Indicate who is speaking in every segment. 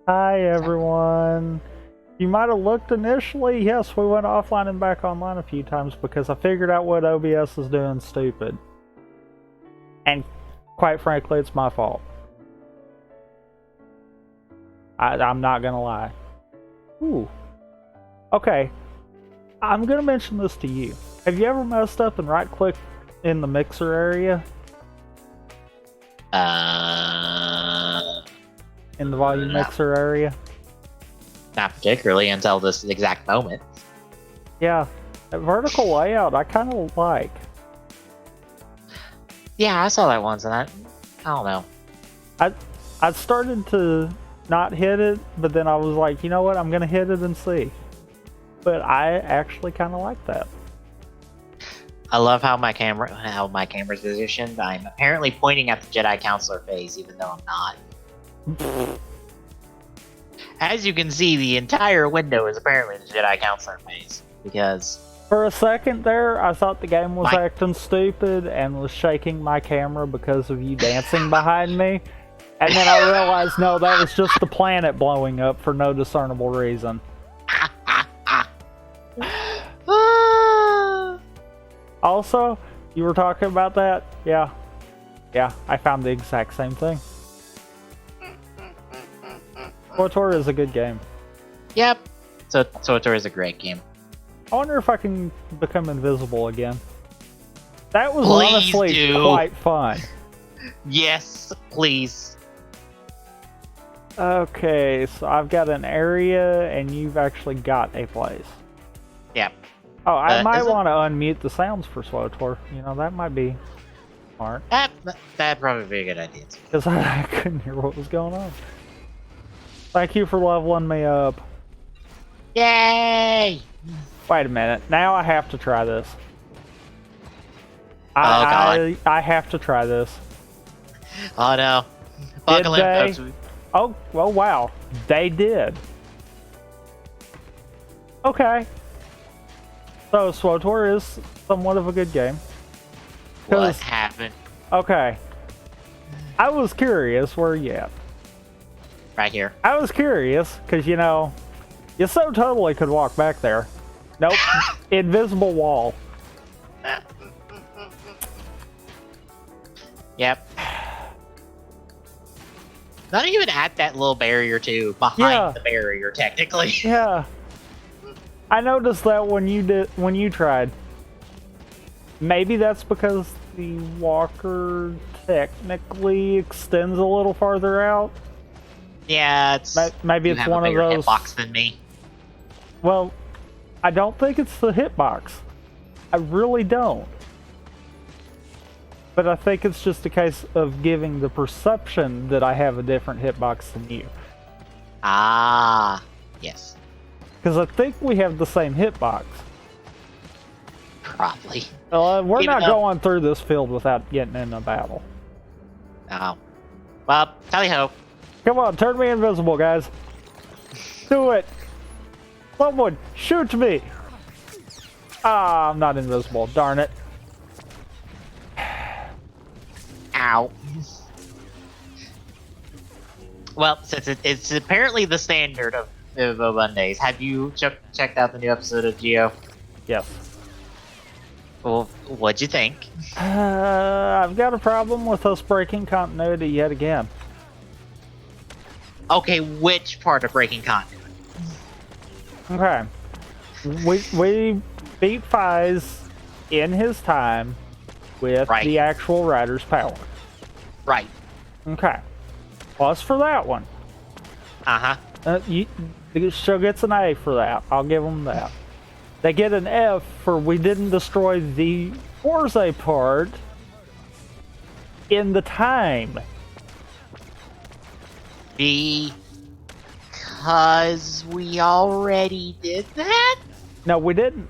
Speaker 1: Hi everyone. You might have looked initially. Yes, we went offline and back online a few times because I figured out what OBS is doing stupid. And quite frankly, it's my fault. I'm not gonna lie. Ooh. Okay. I'm gonna mention this to you. Have you ever messed up and right-clicked in the mixer area? In the volume mixer area?
Speaker 2: Not particularly until this exact moment.
Speaker 1: Yeah. That vertical layout I kind of like.
Speaker 2: Yeah, I saw that once, and I don't know.
Speaker 1: I started to not hit it, but then I was like, you know what? I'm gonna hit it and see. But I actually kind of like that.
Speaker 2: I love how my camera's positioned. I'm apparently pointing at the Jedi Counselor phase, even though I'm not. As you can see, the entire window is apparently the Jedi Counselor phase, because
Speaker 1: for a second there, I thought the game was acting stupid and was shaking my camera because of you dancing behind me. And then I realized, no, that was just the planet blowing up for no discernible reason. Also, you were talking about that? Yeah. Yeah, I found the exact same thing. KOTOR is a good game.
Speaker 2: Yep. So KOTOR is a great game.
Speaker 1: I wonder if I can become invisible again. That was honestly quite fun.
Speaker 2: Yes, please.
Speaker 1: Okay, so I've got an area and you've actually got a place.
Speaker 2: Yep.
Speaker 1: Oh, I might want to unmute the sounds for KOTOR. You know, that might be smart.
Speaker 2: That'd probably be a good idea.
Speaker 1: Because I couldn't hear what was going on. Thank you for leveling me up.
Speaker 2: Yay!
Speaker 1: Wait a minute. Now I have to try this.
Speaker 2: God.
Speaker 1: I have to try this.
Speaker 2: Oh no. Buckle in, folks.
Speaker 1: Oh, well, wow. They did. Okay. So, KOTOR is somewhat of a good game.
Speaker 2: What happened?
Speaker 1: Okay. I was curious where you at.
Speaker 2: Right here.
Speaker 1: I was curious, because, you know, you so totally could walk back there. Nope. Invisible wall.
Speaker 2: Yep. Not even at that little barrier, too. Behind the barrier, technically.
Speaker 1: Yeah. I noticed that when you tried. Maybe that's because the walker technically extends a little farther out.
Speaker 2: Yeah, it's
Speaker 1: maybe it's one of those
Speaker 2: hitbox than me.
Speaker 1: Well, I don't think it's the hitbox. I really don't. But I think it's just a case of giving the perception that I have a different hitbox than you.
Speaker 2: Ah, yes.
Speaker 1: Because I think we have the same hitbox.
Speaker 2: Probably.
Speaker 1: We're not going through this field without getting in a battle.
Speaker 2: No. Well, tally-ho.
Speaker 1: Come on, turn me invisible, guys. Do it. Someone, shoot me. Ah, I'm not invisible. Darn it.
Speaker 2: Ow. Well, since it's apparently the standard of MMO Mondays, have you checked out the new episode of Geo?
Speaker 1: Yes.
Speaker 2: Well, what'd you think?
Speaker 1: I've got a problem with us breaking continuity yet again.
Speaker 2: Okay, which part of breaking continuity?
Speaker 1: Okay. We beat Fies in his time with the actual rider's power.
Speaker 2: Right.
Speaker 1: Okay. Plus for that one.
Speaker 2: Uh-huh.
Speaker 1: The show gets an A for that. I'll give them that. They get an F for we didn't destroy the Forza part in the time.
Speaker 2: Because we already did that?
Speaker 1: No, we didn't.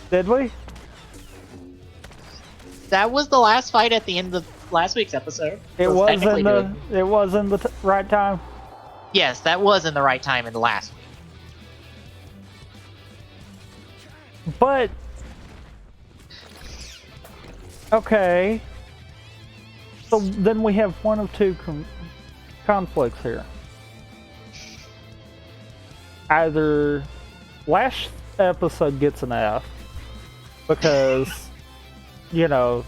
Speaker 1: Did we?
Speaker 2: That was the last fight at the end of last week's episode.
Speaker 1: It was in the right time?
Speaker 2: Yes, that was in the right time in the last week.
Speaker 1: But okay. So then we have one of two conflicts here. either last episode gets an F because, you know,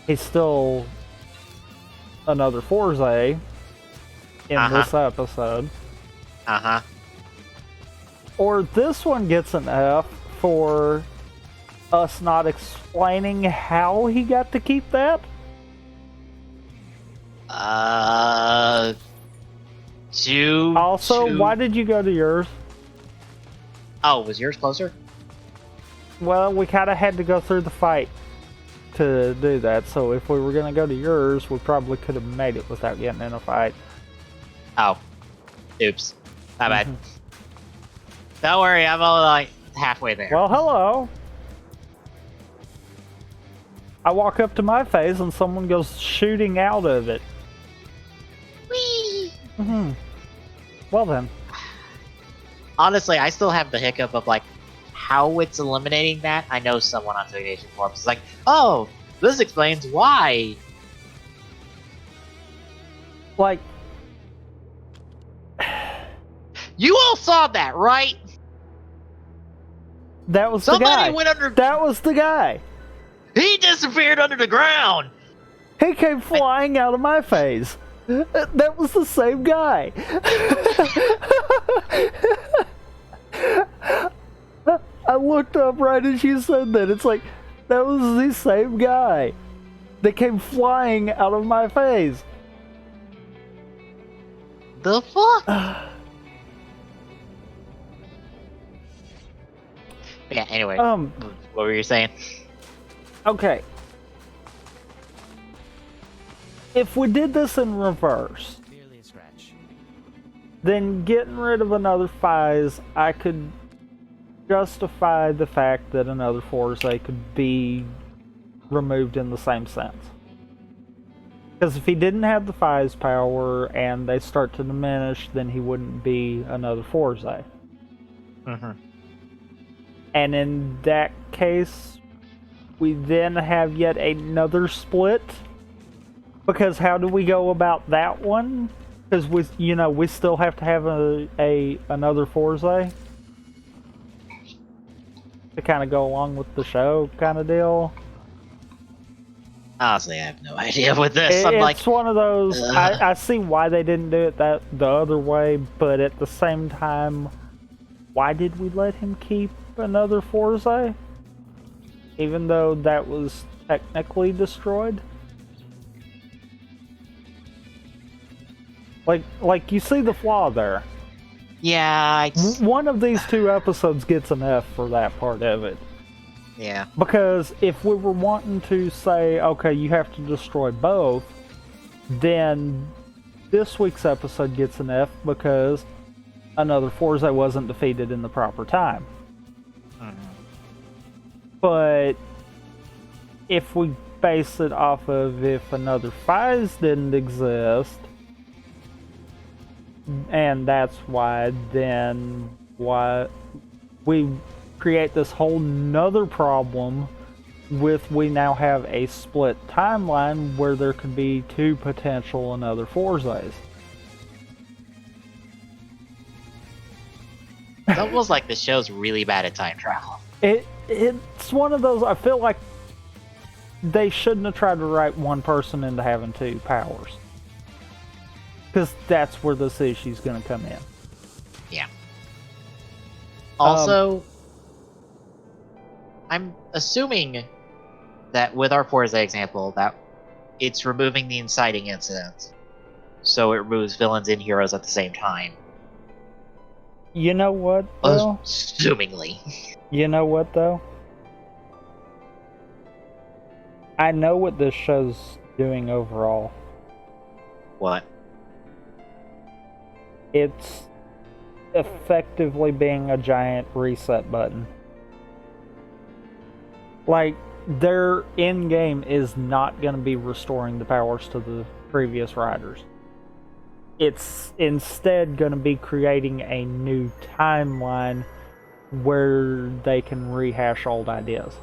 Speaker 1: he's still another Forza in this episode. Or this one gets an F for us not explaining how he got to keep that. Why did you go to yours?
Speaker 2: Oh, was yours closer?
Speaker 1: Well, we kind of had to go through the fight to do that, so if we were going to go to yours, we probably could have made it without getting in a fight.
Speaker 2: Oh. Oops. My bad. Don't worry, I'm only like halfway there.
Speaker 1: Well, hello. I walk up to my phase and someone goes shooting out of it.
Speaker 2: Whee!
Speaker 1: Well then.
Speaker 2: Honestly, I still have the hiccup of like how it's eliminating that. I know someone on Toonation Forums is like, oh, this explains why.
Speaker 1: Like,
Speaker 2: you all saw that, right?
Speaker 1: That was
Speaker 2: Somebody
Speaker 1: the guy.
Speaker 2: Went under.
Speaker 1: That was the guy.
Speaker 2: He disappeared under the ground.
Speaker 1: He came flying out of my face. That was the same guy. I looked up right as you said that. It's like, that was the same guy that came flying out of my face.
Speaker 2: The fuck? Yeah, anyway. What were you saying?
Speaker 1: Okay. If we did this in reverse, then getting rid of another Fize, I could justify the fact that another Forza could be removed in the same sense. Because if he didn't have the Fize power and they start to diminish, then he wouldn't be another Forza. And in that case, we then have yet another split. Because how do we go about that one? Because we still have to have another Forza to kind of go along with the show, kind of deal.
Speaker 2: Honestly, I have no idea with this.
Speaker 1: It's one of those. I see why they didn't do it the other way, but at the same time, why did we let him keep another Forza, even though that was technically destroyed? Like you see the flaw there.
Speaker 2: Yeah,
Speaker 1: one of these two episodes gets an F for that part of it.
Speaker 2: Yeah.
Speaker 1: Because if we were wanting to say, okay, you have to destroy both, then this week's episode gets an F because another Forza wasn't defeated in the proper time. But if we base it off of if another Fize didn't exist, and that's why we create this whole nother problem with we now have a split timeline where there could be two potential another Forzas.
Speaker 2: It's almost like the show's really bad at time travel.
Speaker 1: It's one of those, I feel like they shouldn't have tried to write one person into having two powers. Because that's where this issue's going to come in.
Speaker 2: Yeah. Also, I'm assuming that with our Forza example, that it's removing the inciting incidents. So it removes villains and heroes at the same time.
Speaker 1: You know what, though?
Speaker 2: Assumingly.
Speaker 1: You know what, though? I know what this show's doing overall.
Speaker 2: What?
Speaker 1: It's effectively being a giant reset button. Like, their end game is not going to be restoring the powers to the previous riders. It's instead going to be creating a new timeline where they can rehash old ideas.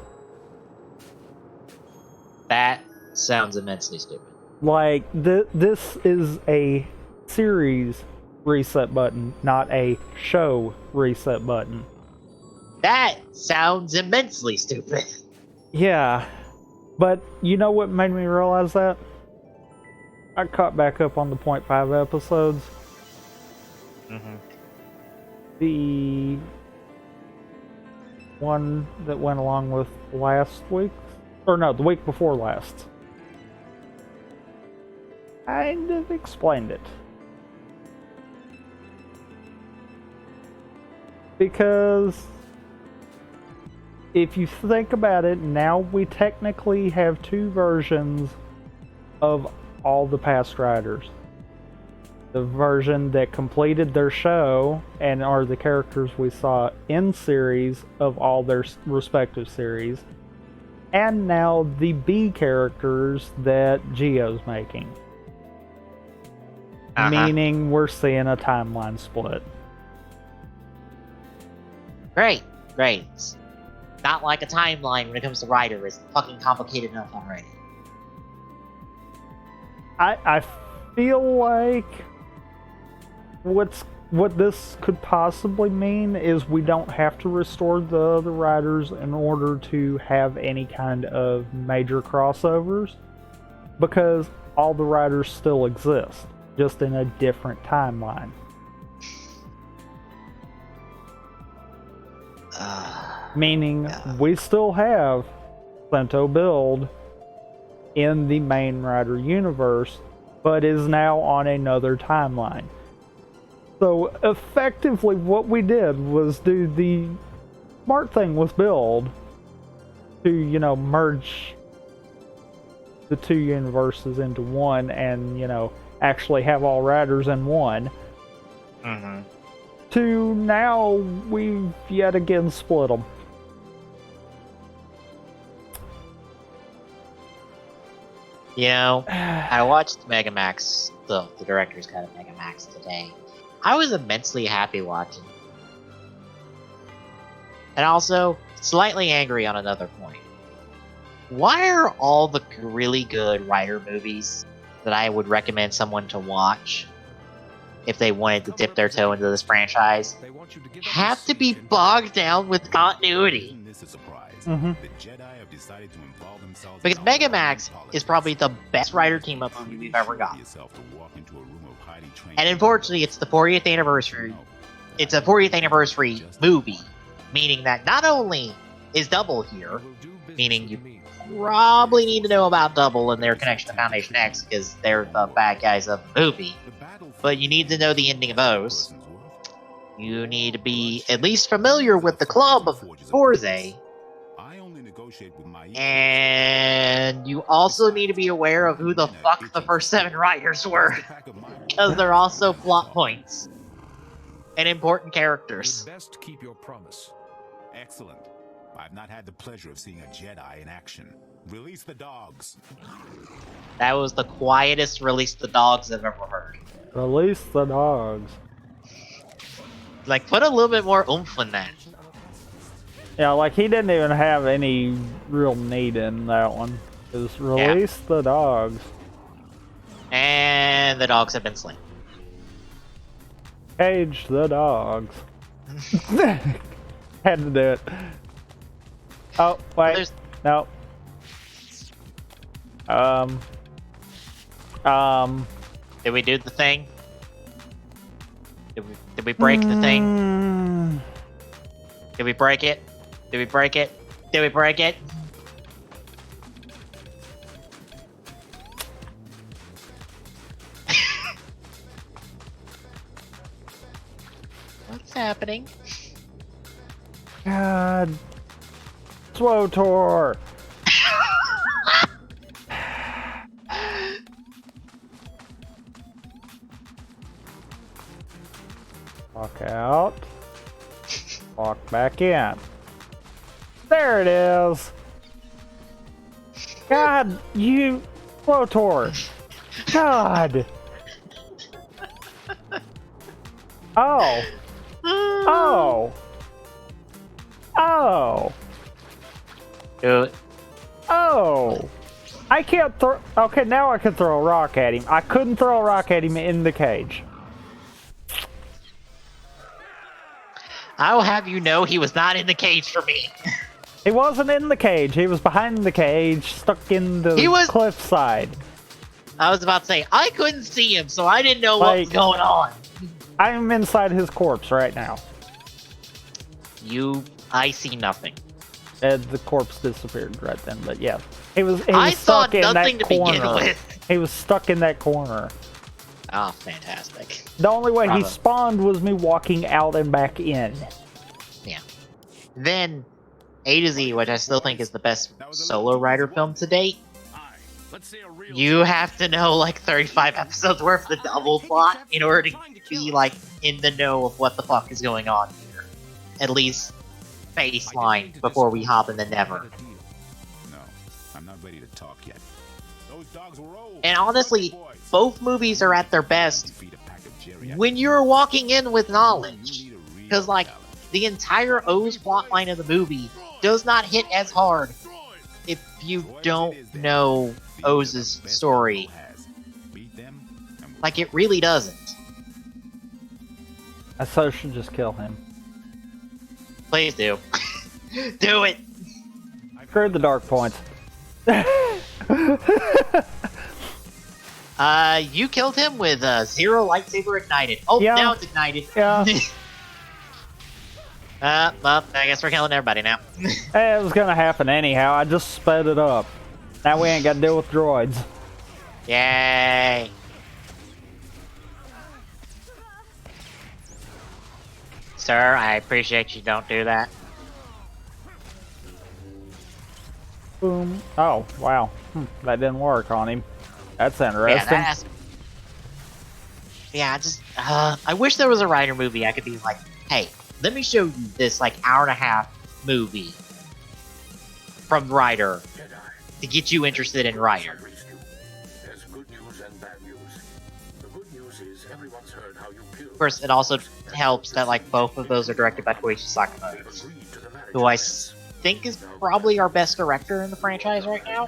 Speaker 2: That sounds immensely stupid.
Speaker 1: Like, this is a series reset button, not a show reset button.
Speaker 2: That sounds immensely stupid.
Speaker 1: Yeah, but you know what made me realize that? I caught back up on the .5 episodes.
Speaker 2: Mm-hmm.
Speaker 1: The one that went along with last week, or no, the week before last, kind of explained it. Because if you think about it, now we technically have two versions of all the past riders. The version that completed their show and are the characters we saw in series of all their respective series, and now the B characters that Geo's making. Meaning we're seeing a timeline split.
Speaker 2: Great. It's not like a timeline when it comes to Rider. It's fucking complicated enough already.
Speaker 1: I feel like what this could possibly mean is we don't have to restore the other riders in order to have any kind of major crossovers, because all the riders still exist, just in a different timeline. Meaning we still have Sento Build in the main rider universe, but is now on another timeline. So effectively what we did was do the smart thing with Build to, you know, merge the two universes into one and, you know, actually have all riders in one.
Speaker 2: Mm-hmm.
Speaker 1: To now we've yet again split them.
Speaker 2: You know, I watched Megamax, the director's cut of Megamax today. I was immensely happy watching. And also, slightly angry on another point. Why are all the really good Rider movies that I would recommend someone to watch if they wanted to dip their toe into this franchise have to be bogged down with continuity?
Speaker 1: Mm-hmm.
Speaker 2: Because Megamax is probably the best Rider team-up movie we've ever got. And unfortunately, it's the 40th anniversary. It's a 40th anniversary movie, meaning that not only is Double here, meaning you probably need to know about Double and their connection to Foundation X because they're the bad guys of the movie, but you need to know the ending of those. You need to be at least familiar with the club of Forze. And you also need to be aware of who the fuck the first 7 Riders were, because they're also plot points and important characters.
Speaker 3: Best keep your promise. Excellent. I've not had the pleasure of seeing a Jedi in action. Release the dogs.
Speaker 2: That was the quietest release the dogs I've ever heard.
Speaker 1: Release the dogs.
Speaker 2: Like, put a little bit more oomph in that.
Speaker 1: Yeah, like he didn't even have any real need in that one. Just release the dogs.
Speaker 2: And the dogs have been slain.
Speaker 1: Cage the dogs. Had to do it. Oh, wait. No.
Speaker 2: Did we do the thing? Did we break the thing? Did we break it? Did we break it? Did we break it? What's happening?
Speaker 1: God. Swotor. Walk out. Walk back in. There it is. God, you Flotor. God. Oh. Oh. Oh.
Speaker 2: Do it.
Speaker 1: Oh. I can't throw. Okay, now I can throw a rock at him. I couldn't throw a rock at him in the cage.
Speaker 2: I will have you know he was not in the cage for me.
Speaker 1: He wasn't in the cage. He was behind the cage, stuck in the cliffside.
Speaker 2: I was about to say, I couldn't see him, so I didn't know what was going on.
Speaker 1: I'm inside his corpse right now.
Speaker 2: I see nothing.
Speaker 1: And the corpse disappeared right then, but yeah. He was
Speaker 2: I saw
Speaker 1: stuck in
Speaker 2: nothing
Speaker 1: that
Speaker 2: to
Speaker 1: corner.
Speaker 2: begin with.
Speaker 1: He was stuck in that corner.
Speaker 2: Oh, fantastic.
Speaker 1: The only way
Speaker 2: Bravo.
Speaker 1: he spawned was me walking out and back in.
Speaker 2: Yeah. Then, A to Z, which I still think is the best solo rider film to date. You have to know like 35 episodes worth of the double plot in order to be like in the know of what the fuck is going on here. At least baseline before we hop in the Never.
Speaker 3: No, I'm not ready to talk yet. Those dogs were old.
Speaker 2: And honestly, both movies are at their best when you're walking in with knowledge. Because like the entire O's plotline of the movie does not hit as hard if you don't know Oz's story. Like, it really doesn't.
Speaker 1: I so should just kill him.
Speaker 2: Please do. Do it!
Speaker 1: Screw the dark points.
Speaker 2: You killed him with 0 lightsaber ignited. Oh,
Speaker 1: Yeah.
Speaker 2: now it's ignited.
Speaker 1: Yeah.
Speaker 2: Well, I guess we're killing everybody now.
Speaker 1: Hey, it was gonna happen anyhow. I just sped it up. Now we ain't got to deal with droids.
Speaker 2: Yay! Sir, I appreciate you don't do that.
Speaker 1: Boom. Oh, wow. That didn't work on him. That's
Speaker 2: Yeah,
Speaker 1: interesting.
Speaker 2: I wish there was a Ryder movie I could be like, hey, let me show you this like hour and a half movie from Ryder to get you interested in Ryder.
Speaker 4: There's good news and bad news. The good news is everyone's heard how you killed.
Speaker 2: Of course, it also helps that like both of those are directed by Koichi Sakamoto, who I think is probably our best director in the franchise right now.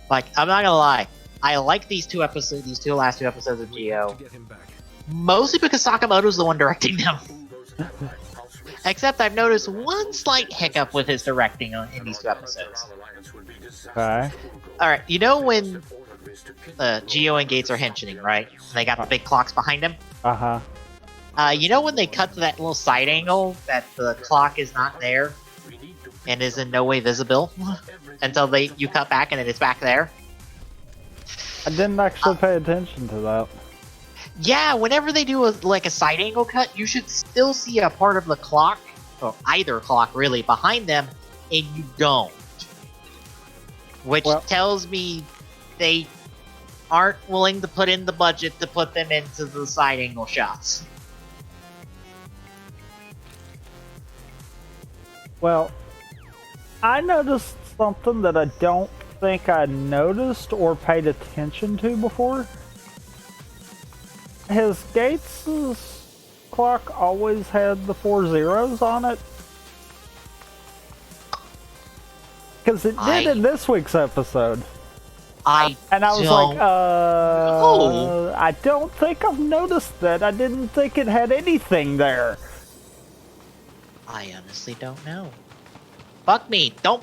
Speaker 2: Like, I'm not gonna lie, I like these last two episodes of Geo, mostly because Sakamoto's the one directing them. Except I've noticed one slight hiccup with his directing in these 2 episodes.
Speaker 1: Okay.
Speaker 2: Alright, you know when Geo and Gates are henching, right? They got the big clocks behind them?
Speaker 1: Uh-huh.
Speaker 2: You know when they cut to that little side angle that the clock is not there and is in no way visible until you cut back and then it's back there?
Speaker 1: I didn't actually pay attention to that.
Speaker 2: Yeah, whenever they do a side angle cut, you should still see a part of the clock, or either clock really, behind them, and you don't. Which tells me they aren't willing to put in the budget to put them into the side angle shots.
Speaker 1: Well, I noticed something that I don't think I noticed or paid attention to before. Has Gates' clock always had the 4 zeros on it? Because it did in this week's episode. And I was like, I don't think I've noticed that. I didn't think it had anything there.
Speaker 2: I honestly don't know. Fuck me. Don't.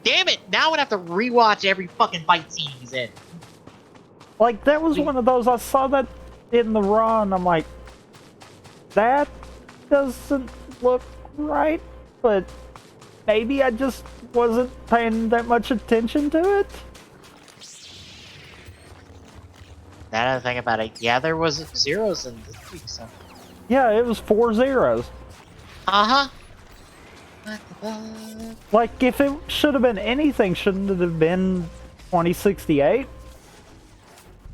Speaker 2: Damn it! Now I'm gonna have to rewatch every fucking fight scene he's in.
Speaker 1: Like, that was one of those, I saw that in the run, I'm like, that doesn't look right, but maybe I just wasn't paying that much attention to it.
Speaker 2: Now that I think about it, yeah, there was zeros in this week, so.
Speaker 1: Yeah, it was 4 zeros.
Speaker 2: Uh-huh.
Speaker 1: Like, if it should have been anything, shouldn't it have been 2068?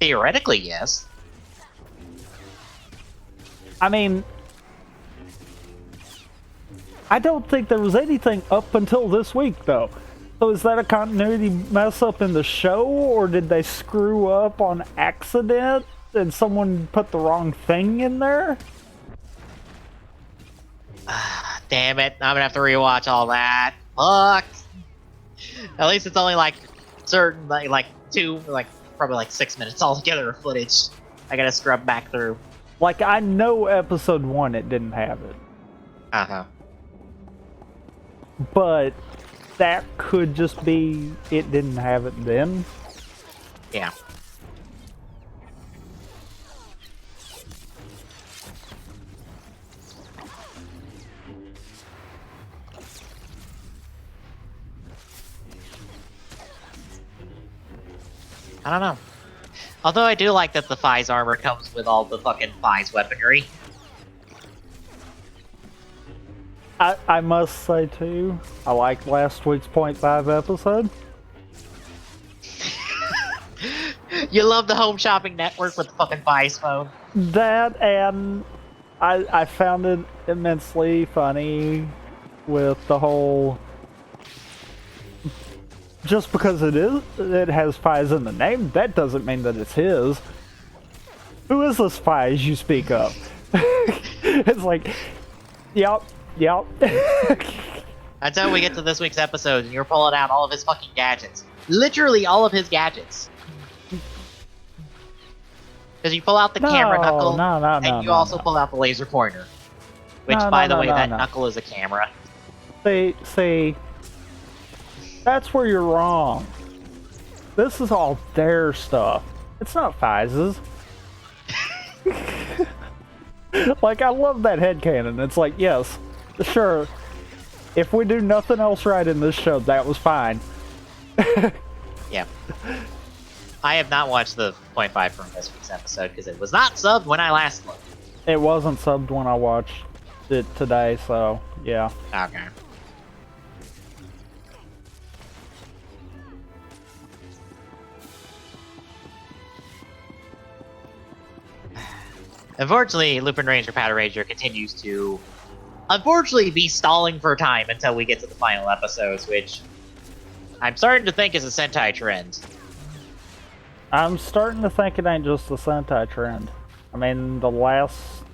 Speaker 2: Theoretically, yes.
Speaker 1: I mean, I don't think there was anything up until this week, though. So is that a continuity mess up in the show, or did they screw up on accident and someone put the wrong thing in there?
Speaker 2: Damn it, I'm gonna have to rewatch all that. Fuck. At least it's only like certain, probably 6 minutes altogether of footage I gotta scrub back through.
Speaker 1: Like, I know episode 1 it didn't have it.
Speaker 2: Uh-huh.
Speaker 1: But that could just be it didn't have it then.
Speaker 2: Yeah. I don't know. Although I do like that the Fi's armor comes with all the fucking Fi's weaponry.
Speaker 1: I must say, too, I liked last week's .5 episode.
Speaker 2: You love the Home Shopping Network with the fucking Fi's phone.
Speaker 1: That, and I found it immensely funny with the whole... Just because it has Fi's in the name, that doesn't mean that it's his. Who is this Fi's you speak of? It's like, yep.
Speaker 2: Until we get to this week's episode and you're pulling out all of his fucking gadgets. Literally all of his gadgets. Because you pull out the camera knuckle, and you also pull out the laser pointer. Which, by the way, that knuckle is a camera.
Speaker 1: See, that's where you're wrong. This is all their stuff. It's not Fize's. Like, I love that headcanon. It's like, yes, sure, if we do nothing else right in this show, that was fine.
Speaker 2: Yeah. I have not watched the .5 from this week's episode because it was not subbed when I last looked.
Speaker 1: It wasn't subbed when I watched it today, so yeah.
Speaker 2: Okay. Unfortunately, Lupin Ranger Powder Ranger continues to, unfortunately, be stalling for time until we get to the final episodes, which I'm starting to think is a Sentai trend.
Speaker 1: I'm starting to think it ain't just a Sentai trend. I mean, the last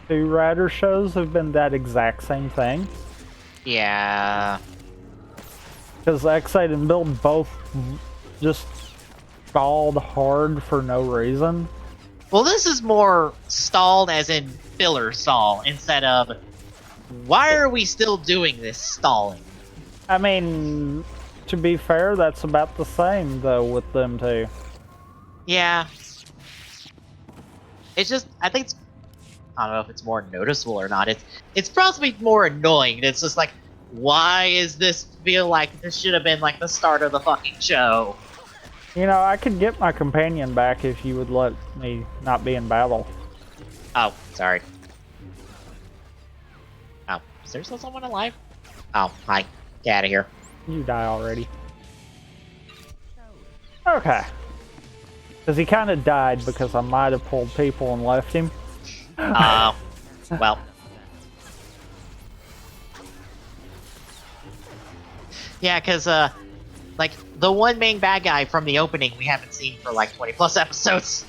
Speaker 1: 2 Rider shows have been that exact same thing.
Speaker 2: Yeah.
Speaker 1: Because X8 and Build both just stalled hard for no reason.
Speaker 2: Well, this is more stalled as in filler stall, instead of, why are we still doing this stalling?
Speaker 1: I mean, to be fair, that's about the same, though, with them two.
Speaker 2: Yeah. It's just, I think it's, I don't know if it's more noticeable or not. It's possibly more annoying. It's just like, why is this feel like this should have been like the start of the fucking show?
Speaker 1: You know, I could get my companion back if you would let me not be in battle.
Speaker 2: Oh, sorry. Oh, is there still someone alive? Oh, hi. Get out of here.
Speaker 1: You die already. Okay. Because he kind of died because I might have pulled people and left him.
Speaker 2: Oh, well. Yeah, because, like, the one main bad guy from the opening we haven't seen for like 20 plus episodes.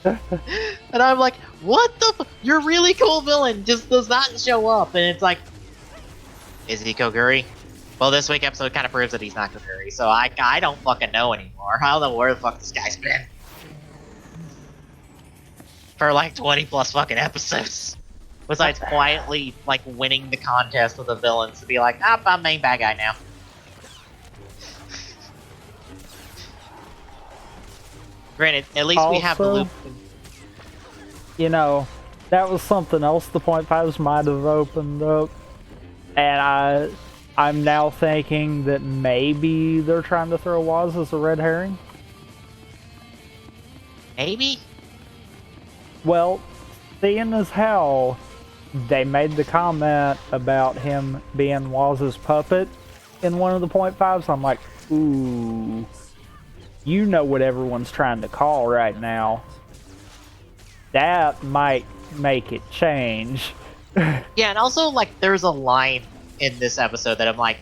Speaker 2: And I'm like, what the your really cool villain just does not show up. And it's like, is he Koguri? Well, this week episode kind of proves that he's not Koguri, so I don't fucking know anymore. I don't know where the fuck this guy's been. For like 20 plus fucking episodes. Besides quietly, like, winning the contest with the villains to be like, I'm main bad guy now. Granted, at least we have the loop.
Speaker 1: You know, that was something else the .5s might have opened up. And I'm now thinking that maybe they're trying to throw Waz as a red herring.
Speaker 2: Maybe?
Speaker 1: Well, seeing as how they made the comment about him being Waz's puppet in one of the .5s, I'm like, ooh. You know what everyone's trying to call right now. That might make it change.
Speaker 2: Yeah, and also, like, there's a line in this episode that I'm like,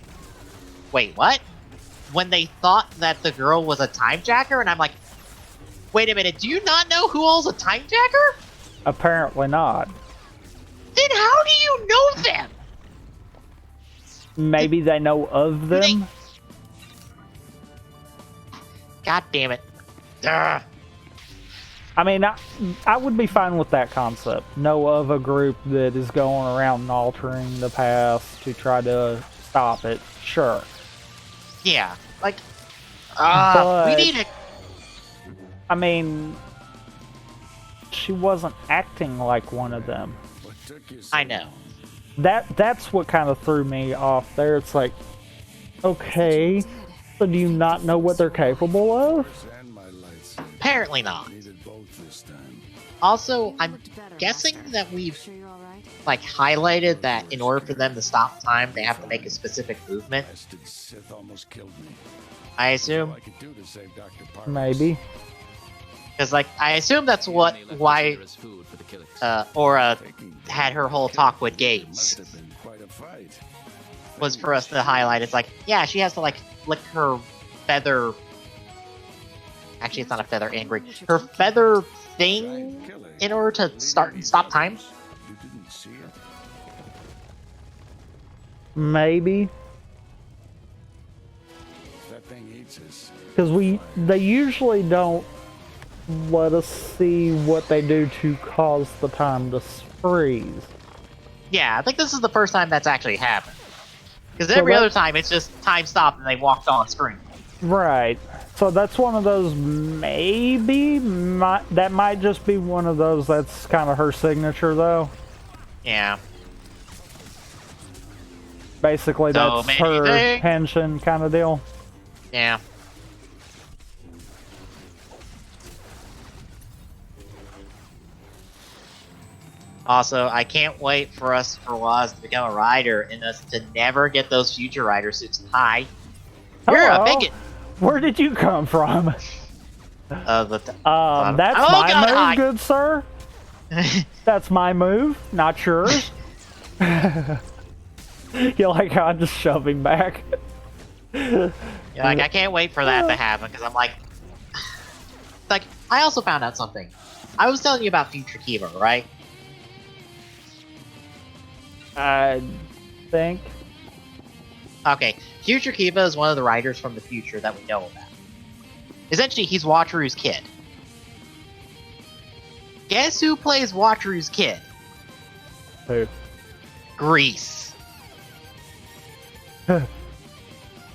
Speaker 2: wait, what? When they thought that the girl was a time jacker, and I'm like, wait a minute, do you not know who all's a time jacker?
Speaker 1: Apparently not.
Speaker 2: Then how do you know them?
Speaker 1: Maybe they know of them?
Speaker 2: God damn it. Ugh.
Speaker 1: I mean, I would be fine with that concept. Know of a group that is going around and altering the past to try to stop it. Sure.
Speaker 2: Yeah, like,
Speaker 1: But,
Speaker 2: we need a...
Speaker 1: I mean, she wasn't acting like one of them.
Speaker 2: I know.
Speaker 1: That's what kind of threw me off there. It's like, okay, so do you not know what they're capable of?
Speaker 2: Apparently not. Also, I'm guessing that we've, like, highlighted that in order for them to stop time, they have to make a specific movement. I assume.
Speaker 1: Maybe.
Speaker 2: Because, like, I assume that's why Aura had her whole talk with Gates. Was for us to highlight. It's like, yeah, she has to, like, flick her feather... Actually, it's not a feather, angry. Her feather thing in order to stop time?
Speaker 1: Maybe. Because they usually don't let us see what they do to cause the time to freeze.
Speaker 2: Yeah, I think this is the first time that's actually happened. Because every other time, it's just time stopped and they walked on screen.
Speaker 1: Right. So that's one of those, maybe, that might just be one of those that's kind of her signature, though.
Speaker 2: Yeah.
Speaker 1: Basically,
Speaker 2: So
Speaker 1: that's her
Speaker 2: things.
Speaker 1: pension kind of deal.
Speaker 2: Yeah. Also, I can't wait for Waz to become a rider and us to never get those future rider suits. Hi. You're a bigot.
Speaker 1: Where did you come from? That's
Speaker 2: God,
Speaker 1: my move,
Speaker 2: hi.
Speaker 1: good sir. That's my move, not yours. You're like, I'm just shoving back.
Speaker 2: Yeah, like, I can't wait for that to happen, because I'm like... Like, I also found out something. I was telling you about Future Kiva, right?
Speaker 1: I think.
Speaker 2: Okay, Future Kiva is one of the writers from the future that we know about. Essentially, he's Wataru's kid. Guess who plays Wataru's kid?
Speaker 1: Who?
Speaker 2: Grease.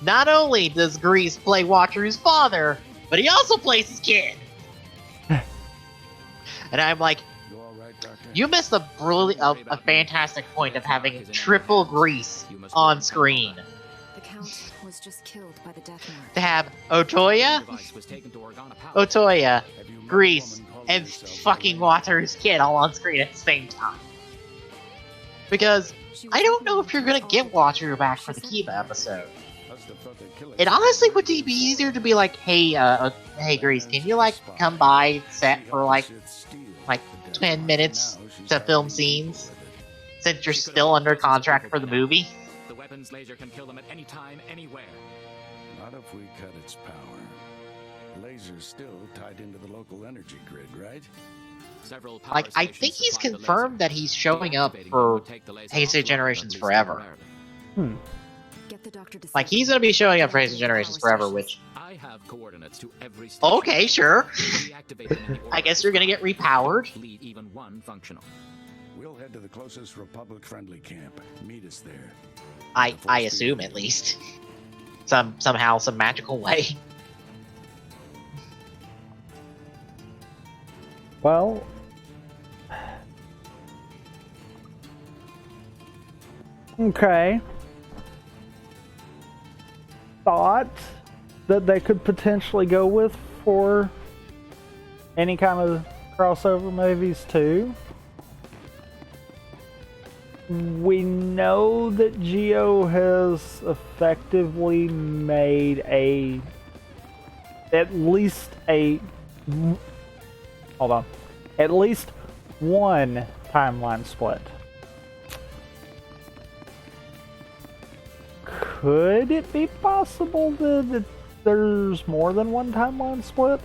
Speaker 2: Not only does Grease play Wataru's father, but he also plays his kid. And I'm like, you missed a fantastic point of having triple Grease on screen.
Speaker 5: The Count was just killed by the Death Mark.
Speaker 2: To have Otoya, Grease, and fucking Wataru's kid all on screen at the same time. Because I don't know if you're gonna get Wataru back for the Kiva episode. It honestly would be easier to be like, hey, hey Grease, can you like come by set for like 10 minutes to film scenes? Since you're still under contract for the movie?
Speaker 6: The weapons laser can kill them at any time, anywhere.
Speaker 7: Not if we cut its power. Laser's still tied into the local energy grid, right?
Speaker 6: Several
Speaker 2: Like, I think he's confirmed that he's showing up for Heisei Generations Forever.
Speaker 5: Get the doctor to
Speaker 2: Like, he's gonna be showing up for Heisei Generations Forever, which...
Speaker 6: I have coordinates to every station.
Speaker 2: Okay, sure. I guess you're gonna get repowered.
Speaker 6: Leave even one functional.
Speaker 7: We'll head to the closest Republic-friendly camp. Meet us there.
Speaker 2: I assume, at least. Somehow, some magical way.
Speaker 1: Well, okay. Thought that they could potentially go with for any kind of crossover movies too. We know that Geo has effectively made at least one timeline split. Could it be possible that there's more than one timeline split?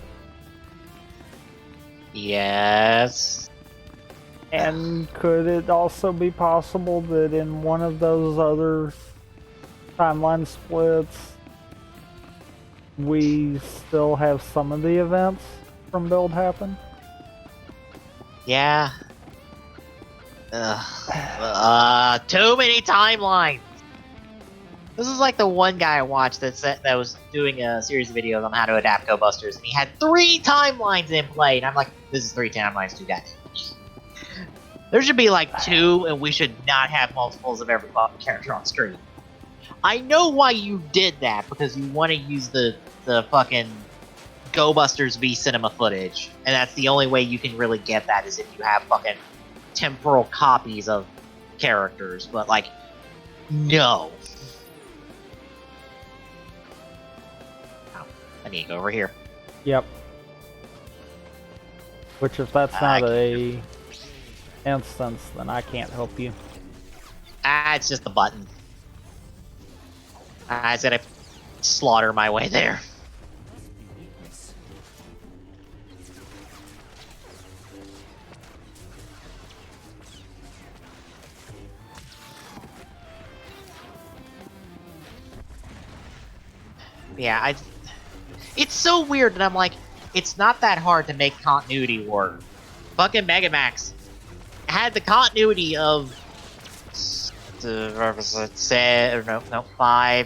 Speaker 2: Yes.
Speaker 1: And could it also be possible that in one of those other timeline splits, we still have some of the events from Build happen?
Speaker 2: Yeah. Too many timelines. This is like the one guy I watched that was doing a series of videos on how to adapt Go Busters, and he had 3 timelines in play, and I'm like, this is 3 timelines too goddamn. There should be like 2, and we should not have multiples of every fucking character on screen. I know why you did that, because you want to use the fucking Go Busters v Cinema footage, and that's the only way you can really get that is if you have fucking temporal copies of characters, but like, no. Oh, I need to go over here.
Speaker 1: Yep. Which, if that's not a instance, then I can't help you.
Speaker 2: It's just the button. I just gotta slaughter my way there. Yeah, it's so weird that I'm like, it's not that hard to make continuity work. Fucking Megamax had the continuity of 5,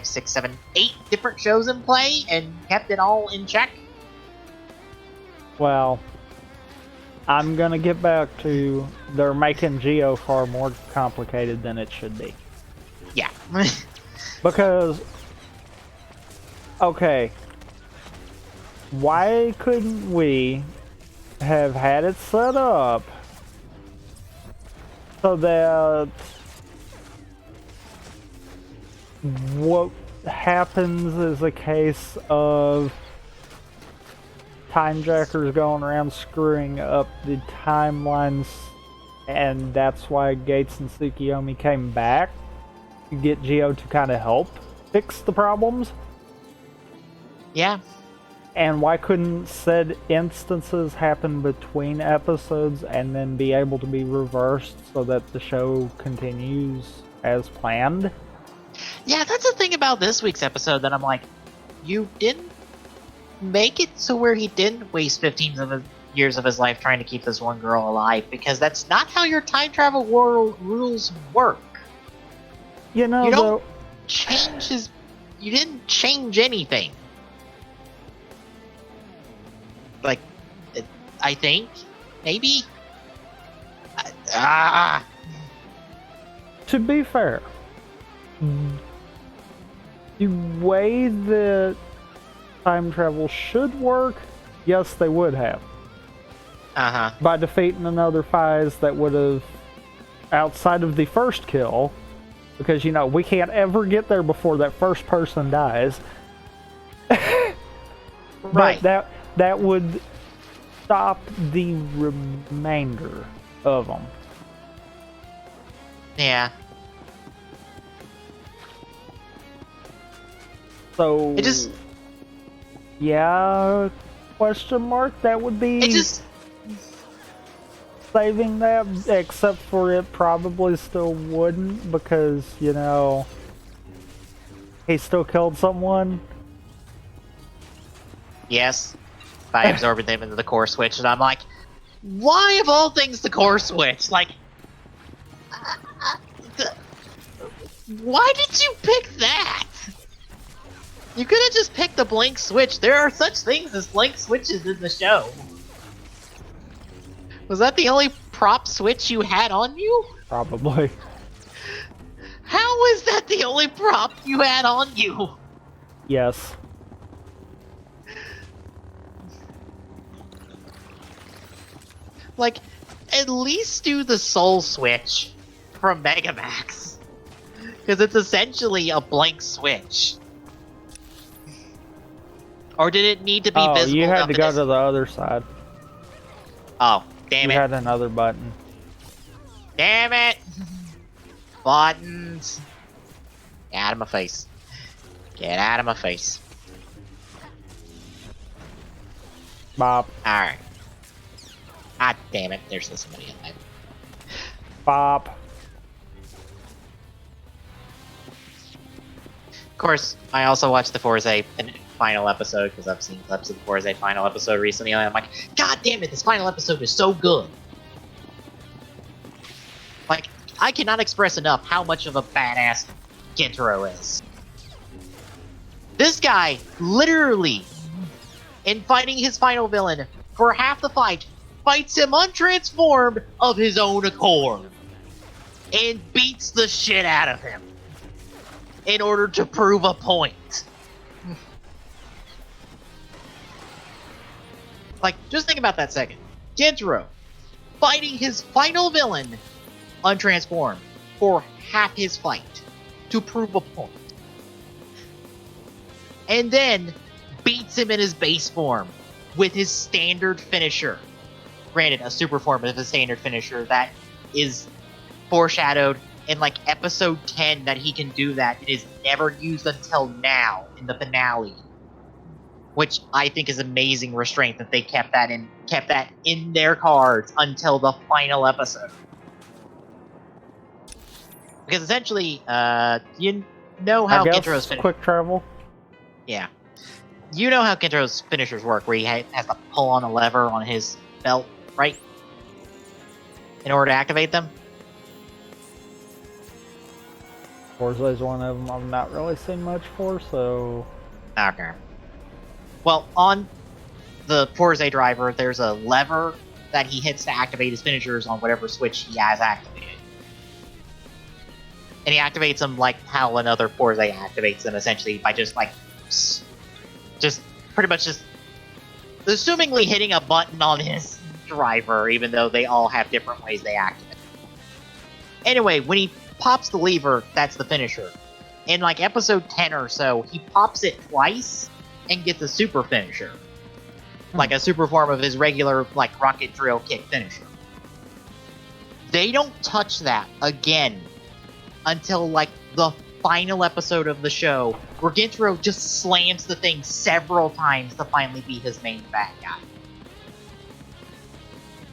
Speaker 2: 6, 7, 8 different shows in play and kept it all in check.
Speaker 1: Well, I'm gonna get back to they're making Geo far more complicated than it should be.
Speaker 2: Yeah.
Speaker 1: Because, okay, why couldn't we have had it set up so that what happens is a case of timejackers going around screwing up the timelines, and that's why Gates and Tsukiyomi came back to get Geo to kind of help fix the problems?
Speaker 2: Yeah.
Speaker 1: And why couldn't said instances happen between episodes and then be able to be reversed so that the show continues as planned?
Speaker 2: Yeah, that's the thing about this week's episode that I'm like, you didn't make it so where he didn't waste 15 years of his life trying to keep this one girl alive, because that's not how your time travel world rules work.
Speaker 1: You know,
Speaker 2: you don't you didn't change anything. Like, I think, maybe?
Speaker 1: To be fair, the way that time travel should work, yes, they would have.
Speaker 2: Uh-huh.
Speaker 1: By defeating another Fies that would have, outside of the first kill, because, you know, we can't ever get there before that first person dies.
Speaker 2: Right.
Speaker 1: But that would stop the remainder of them.
Speaker 2: Yeah.
Speaker 1: So,
Speaker 2: It just...
Speaker 1: yeah, question mark, that would be
Speaker 2: It just...
Speaker 1: saving that, except for it probably still wouldn't, because, you know, he still killed someone.
Speaker 2: Yes. If I absorbed them into the core switch, and I'm like, why of all things the core switch? Like, why did you pick that? You could have just picked the blink switch. There are such things as blink switches in the show. Was that the only prop switch you had on you?
Speaker 1: Probably.
Speaker 2: How is that the only prop you had on you?
Speaker 1: Yes.
Speaker 2: Like, at least do the soul switch from Megamax. Because it's essentially a blank switch. Or did it need to be visible?
Speaker 1: You had
Speaker 2: enough
Speaker 1: to go to the other side.
Speaker 2: Oh, damn
Speaker 1: You
Speaker 2: it.
Speaker 1: had another button.
Speaker 2: Damn it! Buttons. Get out of my face. Get out of my face.
Speaker 1: Bop.
Speaker 2: Alright. Ah, damn it. There's still somebody in there.
Speaker 1: Bop.
Speaker 2: Of course, I also watched the Forza final episode, because I've seen clips of the Forza final episode recently, and I'm like, God damn it, this final episode is so good. I cannot express enough how much of a badass Gintaro is. This guy, literally, in fighting his final villain, for half the fight, fights him untransformed of his own accord. And beats the shit out of him. In order to prove a point. Like, just think about that second. Gintaro, fighting his final villain, untransformed, for half his fight, to prove a point. And then, beats him in his base form, with his standard finisher. Granted, a super form of a standard finisher that is foreshadowed in, like, episode 10 that he can do that. It is never used until now, in the finale. Which I think is amazing restraint that they kept that in their cards until the final episode. Because essentially, you know how Gintaro's
Speaker 1: quick travel.
Speaker 2: Yeah, you know how Gintaro's finishers work, where he has to pull on a lever on his belt, right? In order to activate them.
Speaker 1: Forza's one of them I've not really seen much for, so.
Speaker 2: Okay. Well, on the Forza driver, there's a lever that he hits to activate his finishers on whatever switch he has activated. And he activates them like how another Forza activates them, essentially, by just pretty much just assumingly hitting a button on his driver, even though they all have different ways they activate. Anyway, when he pops the lever, that's the finisher. In like episode 10 or so, he pops it twice and gets a super finisher. Like a super form of his regular, like, rocket drill kick finisher. They don't touch that again until, like, the final episode of the show, where Gintaro just slams the thing several times to finally be his main bad guy.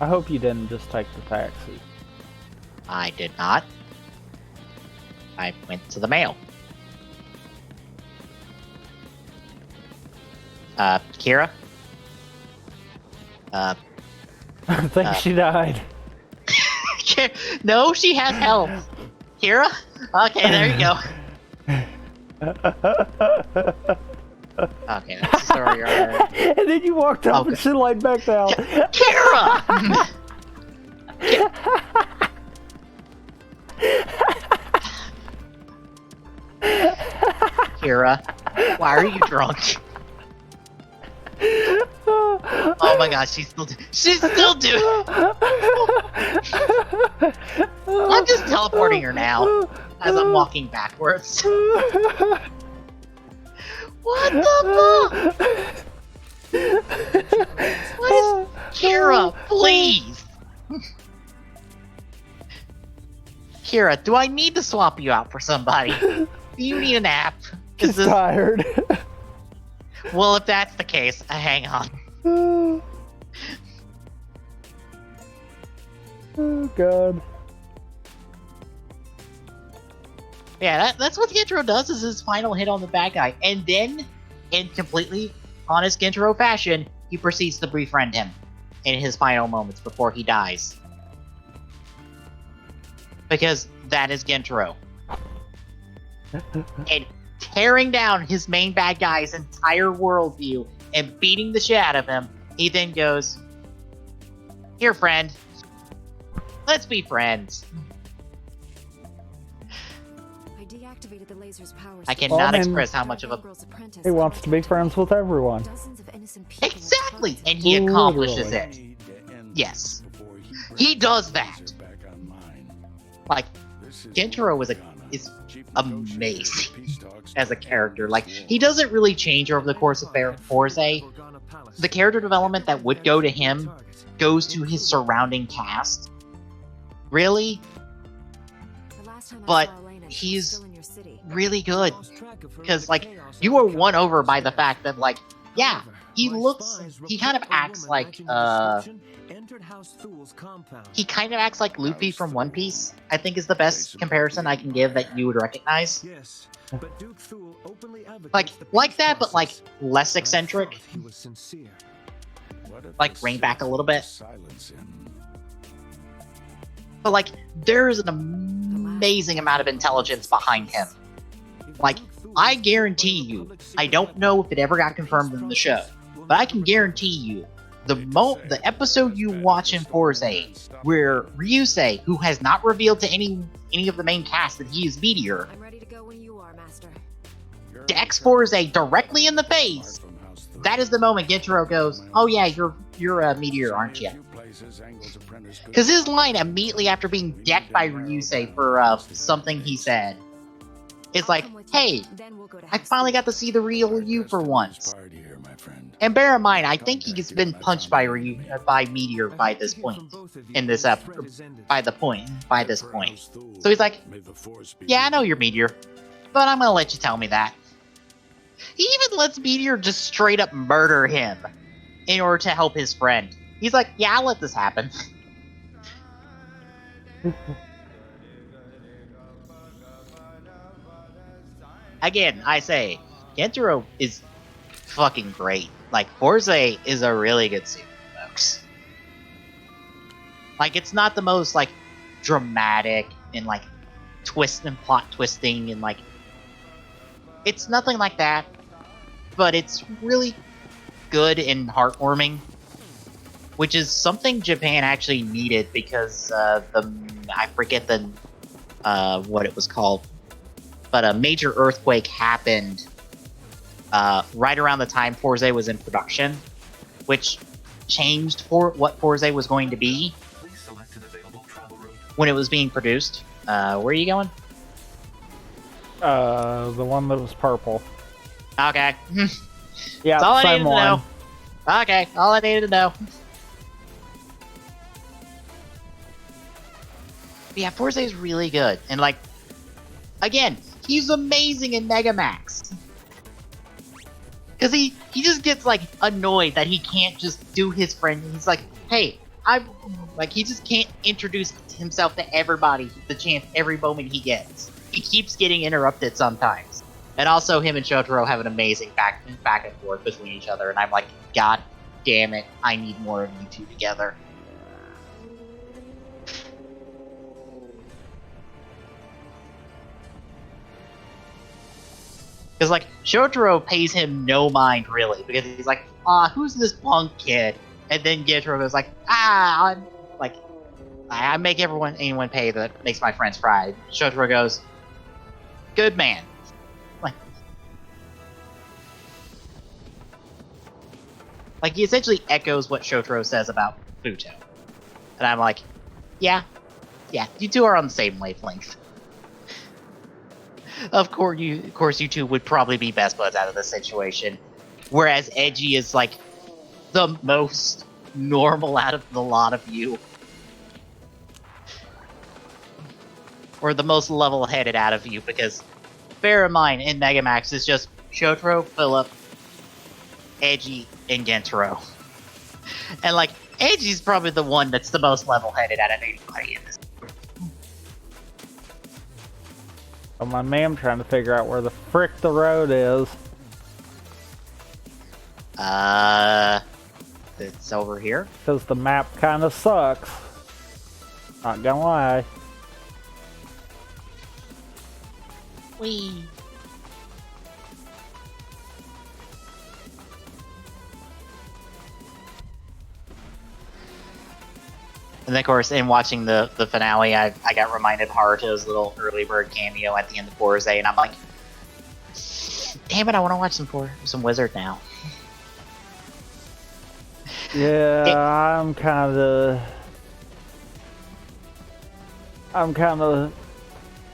Speaker 1: I hope you didn't just take the taxi.
Speaker 2: I did not. I went to the mail. Kira?
Speaker 1: I think she died.
Speaker 2: No, she has health. Kira? Okay, there you go. Okay, that's the story. Right.
Speaker 1: And then you walked up and she laid back down.
Speaker 2: Kira! Kira, why are you drunk? Oh my gosh, she's still doing. I'm just teleporting her now as I'm walking backwards. What the fuck? What is Kira? Please, Kira, do I need to swap you out for somebody? Do you need a nap?
Speaker 1: She's tired.
Speaker 2: Well, if that's the case, hang on.
Speaker 1: Oh god.
Speaker 2: Yeah, that's what Gintaro does, is his final hit on the bad guy. And then, in completely honest Gintaro fashion, he proceeds to befriend him in his final moments before he dies. Because that is Gintaro. And tearing down his main bad guy's entire worldview and beating the shit out of him, he then goes, "Here, friend. Let's be friends."
Speaker 5: I deactivated the laser's powers.
Speaker 2: I cannot express how much of a...
Speaker 1: He wants to be friends with everyone.
Speaker 2: Exactly! And he accomplishes it. Yes. He does that. Like, Gintaro is amazing as a character. Like, he doesn't really change over the course of Forza. The character development that would go to him goes to his surrounding cast. Really? But he's really good. Because, like, you are won over by the fact that, like, yeah, he kind of acts like, he kind of acts like Luffy from One Piece, I think is the best comparison I can give that you would recognize. Like that, but, like, less eccentric. Like, rein back a little bit. But, like, there is an amazing amount of intelligence behind him. Like, I guarantee you, I don't know if it ever got confirmed in the show, but I can guarantee you, the episode you watch in Force 8, where Ryusei, who has not revealed to any of the main cast that he is Meteor,
Speaker 5: I'm ready to go when you are, Master.
Speaker 2: decks Force 8 directly in the face. That is the moment Gentaro goes, "Oh yeah, you're a Meteor, aren't you?" Because his line immediately after being decked by Ryusei for something he said is like, "Hey, I finally got to see the real you for once." And bear in mind, I think he's been punched by Meteor by this point in this by this point. So he's like, "Yeah, I know you're Meteor, but I'm gonna let you tell me that." He even lets Meteor just straight up murder him in order to help his friend. He's like, "Yeah, I'll let this happen." Again, I say, Gentaro is fucking great. Like, Force is a really good suit, folks. Like, it's not the most, like, dramatic and, like, twist and plot twisting and, like, it's nothing like that, but it's really good and heartwarming, which is something Japan actually needed because I forget what it was called, but a major earthquake happened right around the time Forze was in production, which changed what Forze was going to be when it was being produced. Where are you going?
Speaker 1: The one that was purple.
Speaker 2: Okay.
Speaker 1: Yeah,
Speaker 2: That's all I
Speaker 1: same
Speaker 2: needed to
Speaker 1: one.
Speaker 2: know. Okay, all I needed to know. But yeah, Forza is really good. And, like, again, he's amazing in Mega Max. Because he just gets, like, annoyed that he can't just do his friend. He's like, hey, he just can't introduce himself to everybody the chance every moment he gets. He keeps getting interrupted sometimes. And also, him and Shotaro have an amazing back and forth between each other. And I'm like, God damn it, I need more of you two together. Because, like, Shotaro pays him no mind, really, because he's like, who's this punk kid? And then Gentaro goes like, I make anyone pay that makes my friends cry. Shotaro goes, good man. Like, he essentially echoes what Shotaro says about Futo. And I'm like, yeah, you two are on the same wavelength. Of course, you two would probably be best buds out of this situation. Whereas Edgy is, like, the most normal out of the lot of you. Or the most level-headed out of you, because, bear in mind, in Mega Max, it's just Shotaro, Philip, Edgy, and Gentaro. And, like, Edgy's probably the one that's the most level-headed out of anybody in this.
Speaker 1: Oh, my man, trying to figure out where the frick the road is.
Speaker 2: It's over here.
Speaker 1: Because the map kind of sucks. Not gonna lie.
Speaker 2: Whee! And then, of course, in watching the finale, I got reminded of Haruto's little early bird cameo at the end of Forza, and I'm like, damn it, I want to watch some Wizard now.
Speaker 1: Yeah, I'm kind of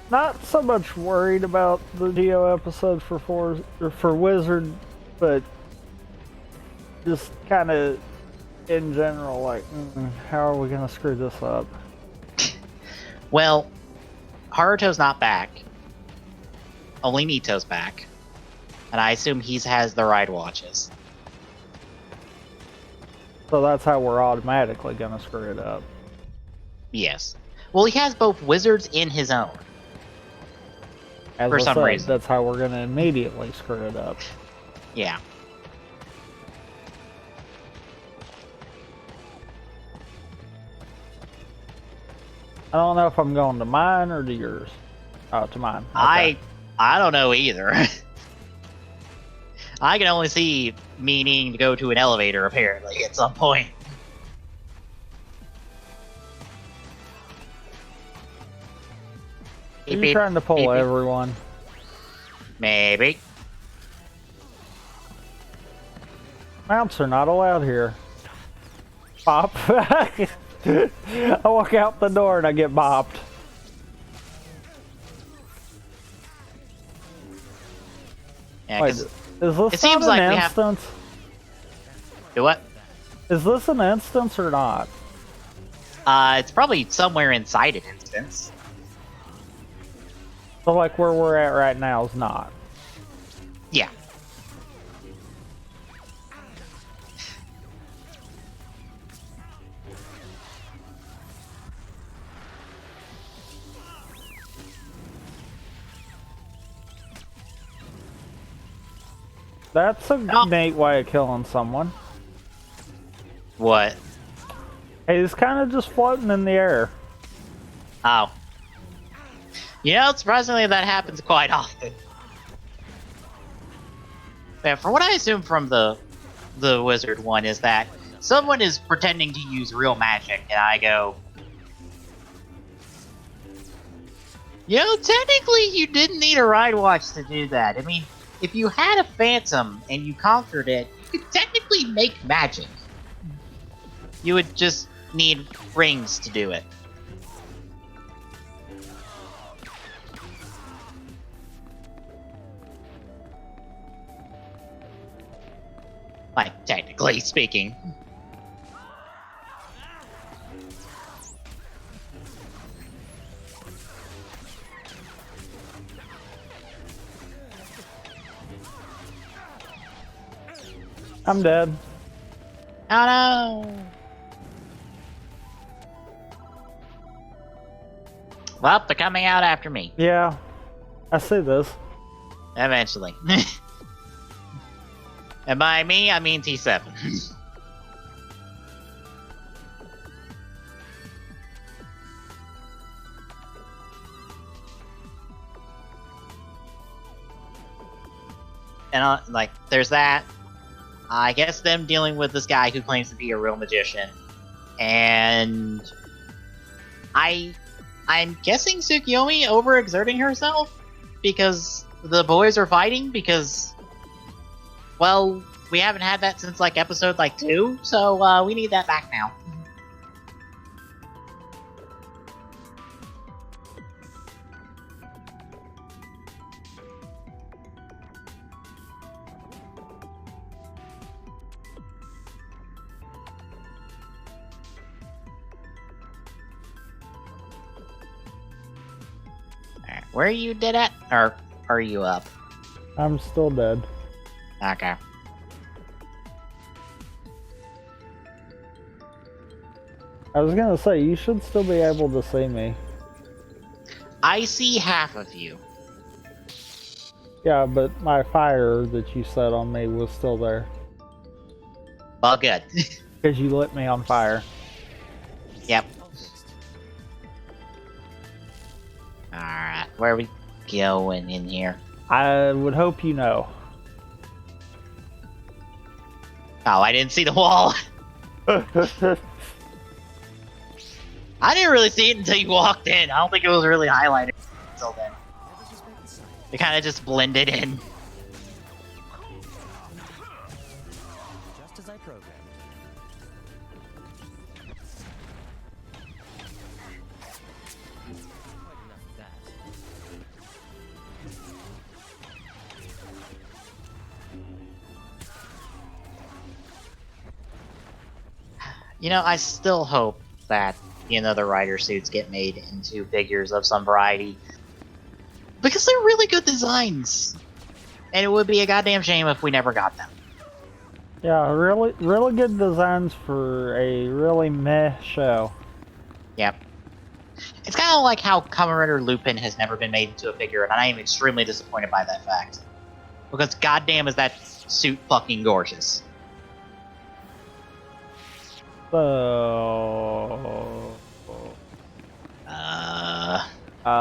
Speaker 1: not so much worried about the Geo episode for Wizard, but just kind of in general, like, how are we gonna screw this up?
Speaker 2: Well, Haruto's not back. Only Mito's back. And I assume he has the ride watches.
Speaker 1: So that's how we're automatically gonna screw it up.
Speaker 2: Yes. Well, he has both wizards in his own.
Speaker 1: As
Speaker 2: For
Speaker 1: I
Speaker 2: some
Speaker 1: said,
Speaker 2: reason.
Speaker 1: that's how we're gonna immediately screw it up.
Speaker 2: Yeah.
Speaker 1: I don't know if I'm going to mine or to yours. Oh, to mine. Okay.
Speaker 2: I don't know either. I can only see me needing to go to an elevator, apparently, at some point.
Speaker 1: Are you trying to pull everyone?
Speaker 2: Maybe.
Speaker 1: Mounts are not allowed here. Bop. I walk out the door and I get bopped.
Speaker 2: Yeah,
Speaker 1: Wait, is this
Speaker 2: it seems
Speaker 1: not
Speaker 2: like
Speaker 1: an
Speaker 2: we have-
Speaker 1: instance?
Speaker 2: Do what?
Speaker 1: Is this an instance or not?
Speaker 2: It's probably somewhere inside an instance.
Speaker 1: So like where we're at right now is not.
Speaker 2: Yeah.
Speaker 1: That's a neat way of killing someone.
Speaker 2: What?
Speaker 1: He's kind of just floating in the air.
Speaker 2: Oh. You know, surprisingly, that happens quite often. Yeah, for what I assume from the wizard one is that someone is pretending to use real magic, and I go, you know, technically you didn't need a ride watch to do that. I mean, if you had a phantom and you conquered it, you could technically make magic. You would just need rings to do it. Like, technically speaking.
Speaker 1: I'm dead.
Speaker 2: Oh no! Well, they're coming out after me.
Speaker 1: Yeah, I see this.
Speaker 2: Eventually. And by me, I mean T7. And, like, there's that. I guess them dealing with this guy who claims to be a real magician. And I'm guessing Tsukiyomi overexerting herself because the boys are fighting because, well, we haven't had that since like episode 2, so we need that back now. Alright, where are you dead at? Or are you up?
Speaker 1: I'm still dead.
Speaker 2: Okay.
Speaker 1: I was gonna say, you should still be able to see me.
Speaker 2: I see half of you.
Speaker 1: Yeah, but my fire that you set on me was still there.
Speaker 2: Well, good.
Speaker 1: Because you lit me on fire.
Speaker 2: Yep. Alright, where are we going in here?
Speaker 1: I would hope you know.
Speaker 2: Oh, I didn't see the wall. I didn't really see it until you walked in. I don't think it was really highlighted until then. It kind of just blended in.
Speaker 8: Just as I programmed. Quite enough of that.
Speaker 2: You know, I still hope that the rider suits get made into figures of some variety. Because they're really good designs. And it would be a goddamn shame if we never got them.
Speaker 1: Yeah, really good designs for a really meh show.
Speaker 2: Yep. It's kind of like how Commander Lupin has never been made into a figure, and I am extremely disappointed by that fact. Because goddamn is that suit fucking gorgeous.
Speaker 1: So... You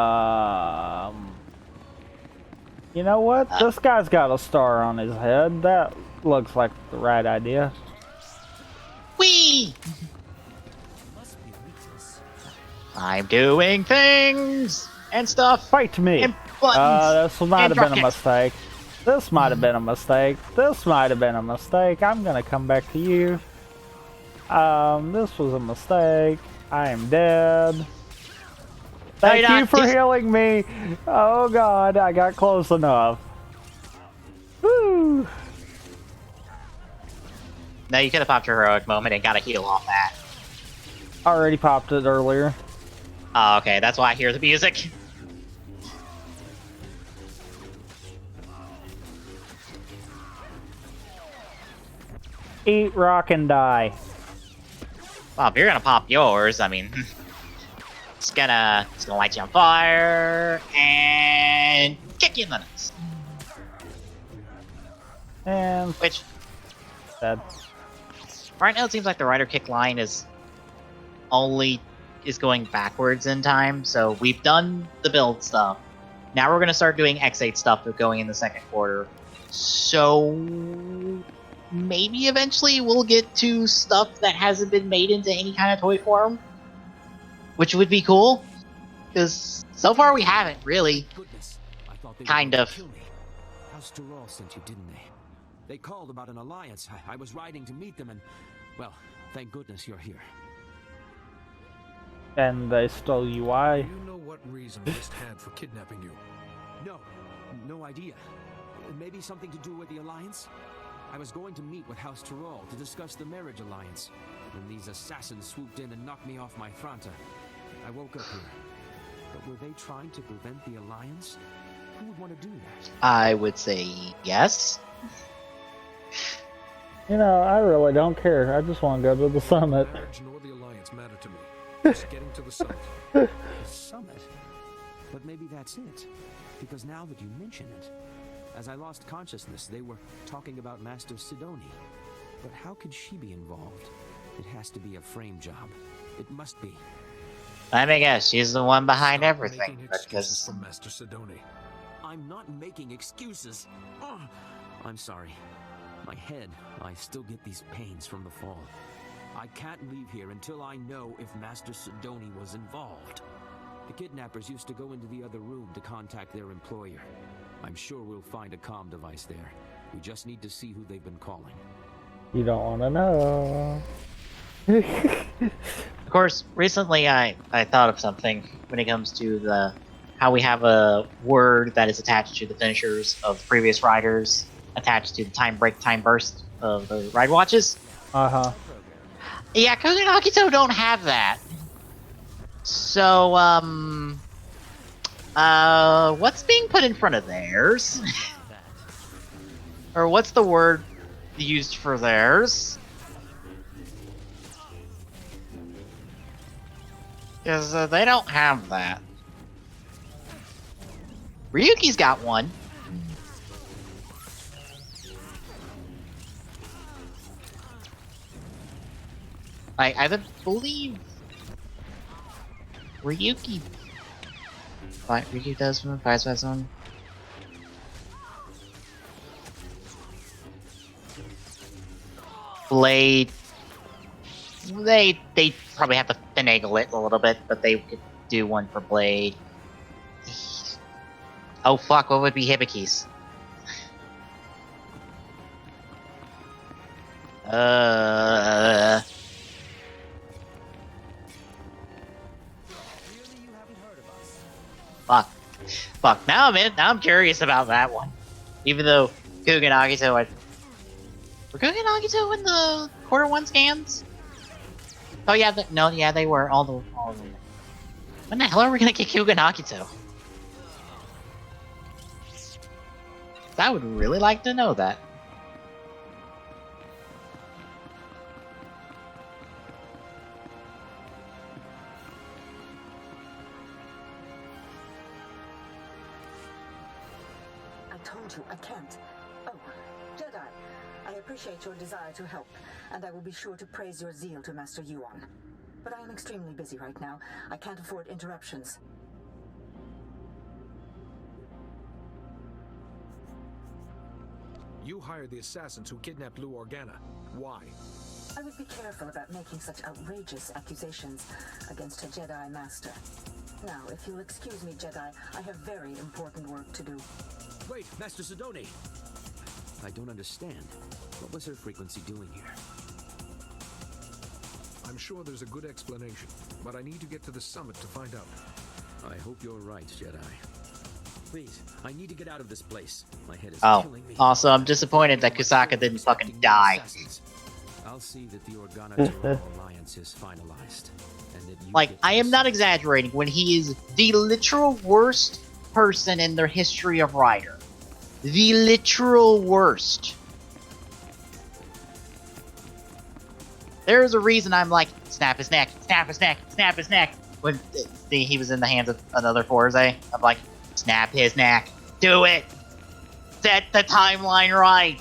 Speaker 1: know what? This guy's got a star on his head. That looks like the right idea.
Speaker 2: Whee!
Speaker 8: Must be weakness.
Speaker 2: I'm doing things and stuff.
Speaker 1: Fight me!
Speaker 2: And buttons.
Speaker 1: This might have been a
Speaker 2: dropkicks.
Speaker 1: mistake. This might have been a mistake. This might have been a mistake. I'm gonna come back to you. This was a mistake. I am dead. Thank you for healing me. Oh god, I got close enough. Woo!
Speaker 2: No, you could have popped your heroic moment and got a heal off that.
Speaker 1: Already popped it earlier.
Speaker 2: Oh, okay, that's why I hear the music.
Speaker 1: Eat, rock, and die.
Speaker 2: Well, if you're gonna pop yours, I mean, it's gonna light you on fire and kick you in the nuts.
Speaker 1: And
Speaker 2: Which,
Speaker 1: dead.
Speaker 2: right now, it seems like the rider kick line is going backwards in time. So we've done the build stuff. Now we're gonna start doing X8 stuff going in the second quarter. So maybe eventually we'll get to stuff that hasn't been made into any kind of toy form, which would be cool. Because so far we haven't really.
Speaker 6: Goodness, I thought they
Speaker 2: Kind
Speaker 6: were going
Speaker 2: of.
Speaker 6: to kill me. House Tyrell sent you, didn't they? They called about an alliance. I was riding to meet them, and well, thank goodness you're here.
Speaker 1: And they stole UI.
Speaker 9: Do you know what reason Mist had for kidnapping you?
Speaker 6: No idea. Maybe something to do with the alliance? I was going to meet with House Tyrell to discuss the marriage alliance, when these assassins swooped in and knocked me off my Franta. I woke up here. But were they trying to prevent the alliance? Who would want to do that?
Speaker 2: I would say yes.
Speaker 1: You know, I really don't care. I just want to go to the summit.
Speaker 9: The marriage nor the alliance matter to me. Just getting to the summit.
Speaker 6: The summit? But maybe that's it. Because now that you mention it, as I lost consciousness, they were talking about Master Sidoni. But how could she be involved? It has to be a frame job. It must be.
Speaker 2: Let me guess, she's the one behind
Speaker 9: Stop
Speaker 2: everything.
Speaker 9: making excuses
Speaker 2: Because
Speaker 9: for Master Sidoni.
Speaker 6: I'm not making excuses. Ugh. I'm sorry. My head, I still get these pains from the fall. I can't leave here until I know if Master Sidoni was involved. The kidnappers used to go into the other room to contact their employer. I'm sure we'll find a comm device there. We just need to see who they've been calling.
Speaker 1: You don't want to know.
Speaker 2: Of course, recently I thought of something when it comes to how we have a word that is attached to the finishers of previous riders, attached to the time break, time burst of the ride watches.
Speaker 1: Uh-huh.
Speaker 2: Yeah, Kogen and Akito don't have that. So, what's being put in front of theirs? Or what's the word used for theirs? Because they don't have that. Ryuki's got one. I believe Ryuki. Ryuki does one. Fires by one. Blade. They probably have to finagle it a little bit, but they could do one for Blade. Oh fuck! What would be Hibiki's? Fuck. Now I'm curious about that one. Even though Kugan Agito, were Kugan Agito in the quarter one scans? Oh yeah, they were all the. When the hell are we gonna get Kugan Agito? I would really like to know that.
Speaker 10: I told you, I can't. Oh, Jedi, I appreciate your desire to help, and I will be sure to praise your zeal to Master Yuan. But I am extremely busy right now. I can't afford interruptions.
Speaker 9: You hired the assassins who kidnapped Lou Organa. Why?
Speaker 10: I would be careful about making such outrageous accusations against a Jedi Master. Now, if you'll excuse me, Jedi, I have very important work to do.
Speaker 6: Wait, Master Sidoni! I don't understand. What was her frequency doing here?
Speaker 9: I'm sure there's a good explanation, but I need to get to the summit to find out.
Speaker 6: I hope you're right, Jedi. Please, I need to get out of this place. My head is
Speaker 2: Oh,
Speaker 6: killing me.
Speaker 2: also, I'm disappointed that Kusaka didn't fucking die.
Speaker 6: I'll see that the Organa alliance is finalized. And that you
Speaker 2: Like,
Speaker 6: get
Speaker 2: I am not exaggerating when he is the literal worst person in the history of Ryder. The literal worst. There's a reason I'm like, snap his neck, snap his neck, snap his neck. When he was in the hands of another Forze, I'm like, snap his neck. Do it! Set the timeline right!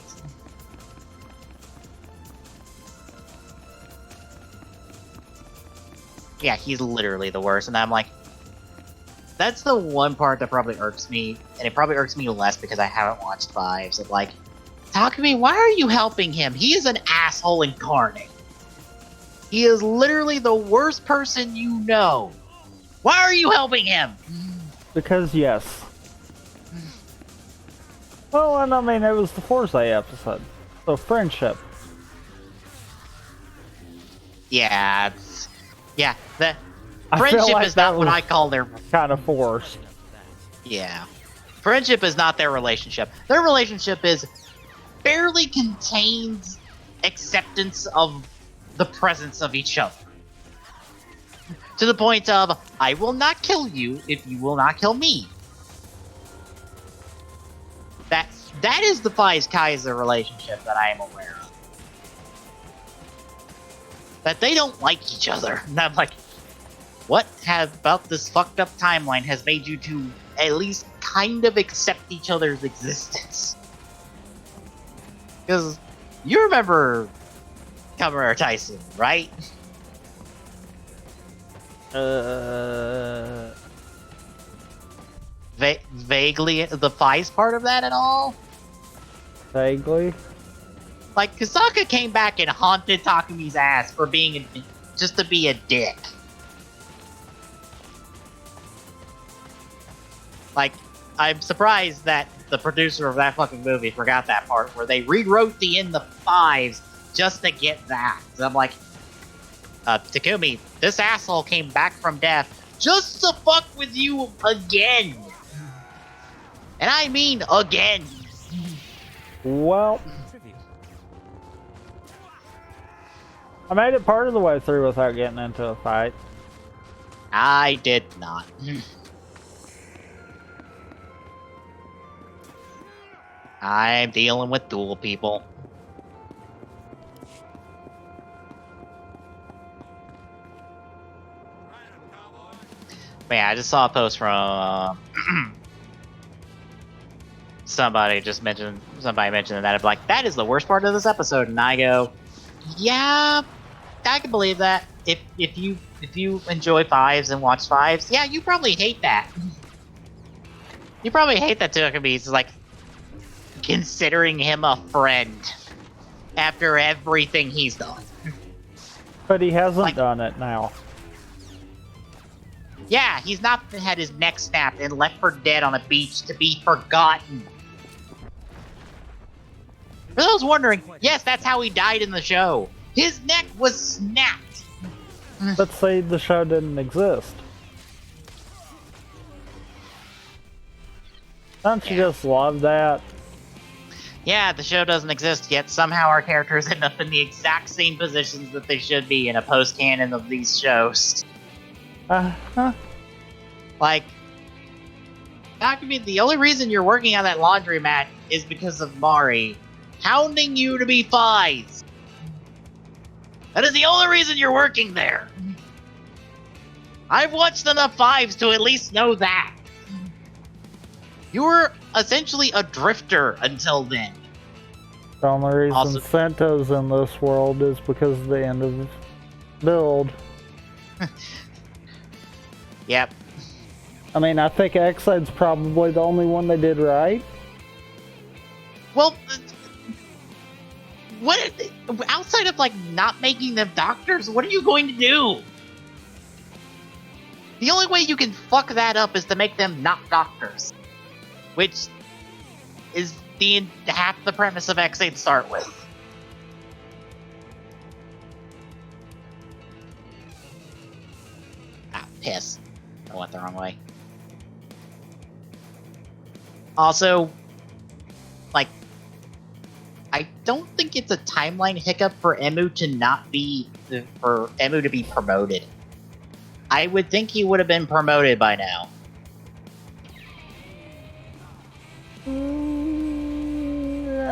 Speaker 2: Yeah, he's literally the worst, and I'm like, that's the one part that probably irks me, and it probably irks me less because I haven't watched Fives. Of like, Takumi, why are you helping him? He is an asshole incarnate. He is literally the worst person you know. Why are you helping him?
Speaker 1: Because yes. Well, and I mean, it was the Forza episode. So, friendship.
Speaker 2: Yeah, that
Speaker 1: I feel
Speaker 2: friendship
Speaker 1: like
Speaker 2: is not
Speaker 1: that
Speaker 2: what
Speaker 1: was
Speaker 2: I call their...
Speaker 1: kind of forced.
Speaker 2: Yeah. Friendship is not their relationship. Their relationship is barely contained acceptance of the presence of each other. To the point of, I will not kill you if you will not kill me. That is the Fives Kaiser relationship that I am aware of. That they don't like each other. And I'm like, what about this fucked up timeline has made you two at least kind of accept each other's existence? Because you remember Kamara Tyson, right? Vaguely, the Fives part of that at all?
Speaker 1: Vaguely.
Speaker 2: Like, Kusaka came back and haunted Takumi's ass for being just to be a dick. Like, I'm surprised that the producer of that fucking movie forgot that part where they rewrote the end of Fives just to get that. So I'm like, Takumi, this asshole came back from death just to fuck with you again. And I mean again.
Speaker 1: Well, I made it part of the way through without getting into a fight.
Speaker 2: I did not. I'm dealing with dual people. But yeah, I just saw a post from somebody mentioned that. I'm like, that is the worst part of this episode, and I go, yeah, I can believe that. If you enjoy Fives and watch Fives, yeah, you probably hate that. You probably hate that Takumi's like considering him a friend after everything he's done.
Speaker 1: But he hasn't done it now.
Speaker 2: Yeah, he's not had his neck snapped and left for dead on a beach to be forgotten. For those wondering, yes, that's how he died in the show. His neck was snapped.
Speaker 1: Let's say the show didn't exist. Don't you just love that?
Speaker 2: Yeah, the show doesn't exist yet. Somehow our characters end up in the exact same positions that they should be in a post-canon of these shows. Like, Takumi, the only reason you're working on that laundromat is because of Mari hounding you to be Fives. That is the only reason you're working there. I've watched enough Fives to at least know that. You were essentially a drifter until then.
Speaker 1: The only reason
Speaker 2: Also,
Speaker 1: Sento's in this world is because of the end of build.
Speaker 2: Yep.
Speaker 1: I mean, I think X-Side's probably the only one they did right.
Speaker 2: Well, what outside of like not making them doctors, what are you going to do? The only way you can fuck that up is to make them not doctors, which is half the premise of X8 to start with. Ah, piss. I went the wrong way. Also, like, I don't think it's a timeline hiccup for Emu to be promoted. I would think he would have been promoted by now.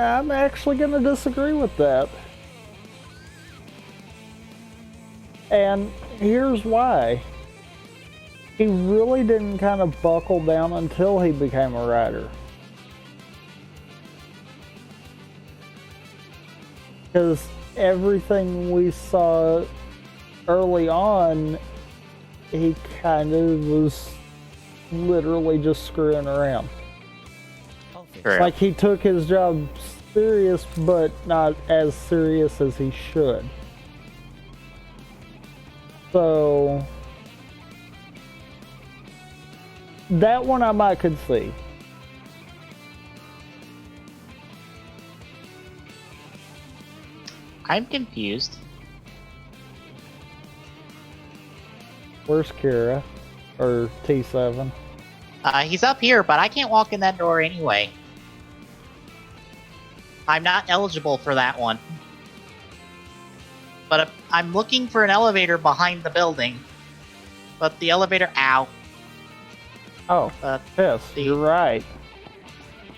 Speaker 1: I'm actually going to disagree with that. And here's why. He really didn't kind of buckle down until he became a writer. Because everything we saw early on, he kind of was literally just screwing around. Like, he took his job serious, but not as serious as he should. So that one I might could see.
Speaker 2: I'm confused.
Speaker 1: Where's Kira? Or T7?
Speaker 2: He's up here, but I can't walk in that door anyway. I'm not eligible for that one. But I'm looking for an elevator behind the building. But the elevator... Ow.
Speaker 1: Oh, yes, you're right.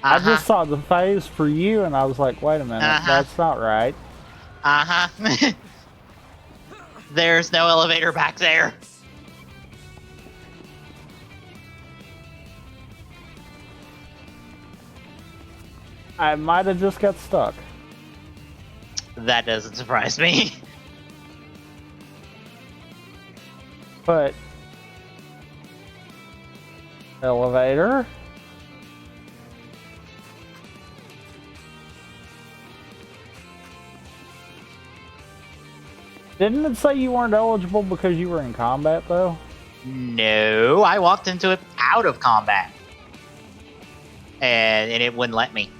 Speaker 1: I just saw the phase for you, and I was like, wait a minute, that's not right.
Speaker 2: There's no elevator back there.
Speaker 1: I might have just got stuck.
Speaker 2: That doesn't surprise me.
Speaker 1: But... elevator? Didn't it say you weren't eligible because you were in combat, though?
Speaker 2: No, I walked into it out of combat. And it wouldn't let me.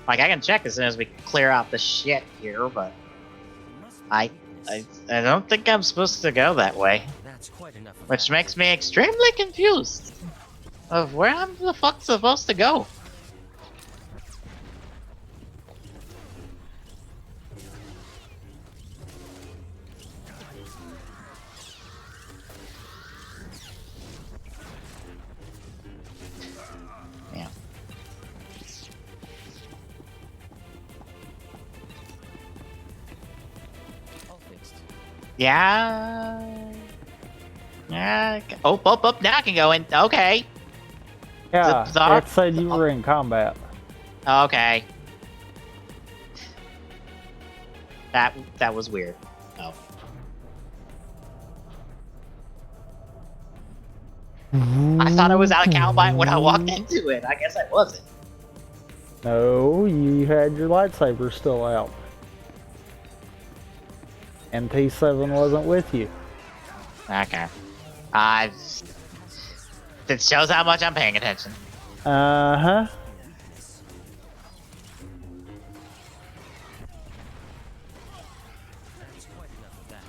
Speaker 2: Like, I can check as soon as we clear out the shit here, but... I don't think I'm supposed to go that way.
Speaker 8: That's quite enough of
Speaker 2: Which
Speaker 8: that.
Speaker 2: makes me extremely confused of where I'm the fuck supposed to go. Yeah.
Speaker 8: All fixed.
Speaker 2: Yeah. Yeah. Oh, now I can go in. Okay.
Speaker 1: Yeah, it said you were in combat.
Speaker 2: Okay. That was weird. Oh. I thought I was out of combat when I walked into it. I guess I wasn't.
Speaker 1: No, you had your lightsaber still out. And T7 wasn't with you.
Speaker 2: Okay. It shows how much I'm paying attention.
Speaker 1: Uh-huh.
Speaker 8: That's quite enough of that.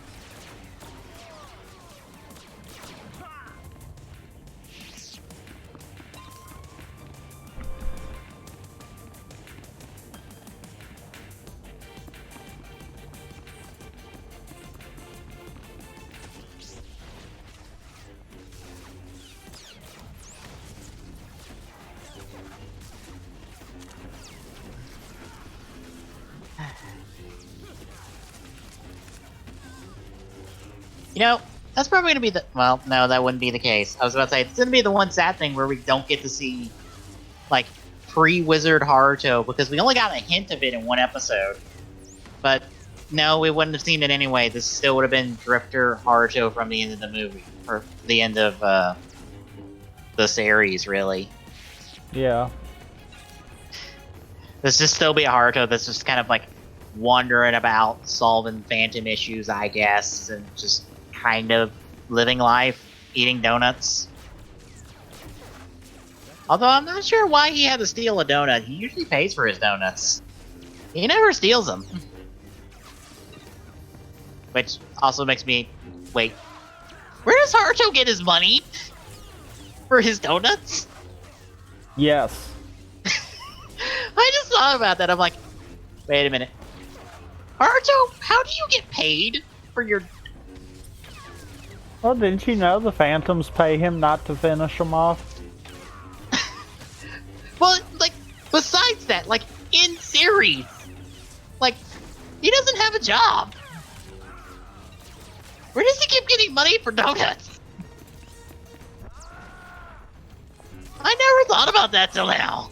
Speaker 2: You know, that's probably gonna be the... Well, no, that wouldn't be the case. I was about to say, it's gonna be the one sad thing where we don't get to see, like, pre-Wizard Haruto, because we only got a hint of it in one episode. But, no, we wouldn't have seen it anyway. This still would have been Drifter Haruto from the end of the movie. Or the end of, the series, really.
Speaker 1: Yeah.
Speaker 2: This just still be a Haruto that's just kind of like wandering about, solving phantom issues, I guess, and just kind of living life, eating donuts. Although I'm not sure why he had to steal a donut. He usually pays for his donuts. He never steals them. Which also makes me... Wait. Where does Haruto get his money? For his donuts?
Speaker 1: Yes.
Speaker 2: I just thought about that. I'm like, wait a minute. Haruto, how do you get paid for your...
Speaker 1: Well, didn't you know the Phantoms pay him not to finish them off?
Speaker 2: Well, like, besides that, like, in series, like, he doesn't have a job. Where does he keep getting money for donuts? I never thought about that till now.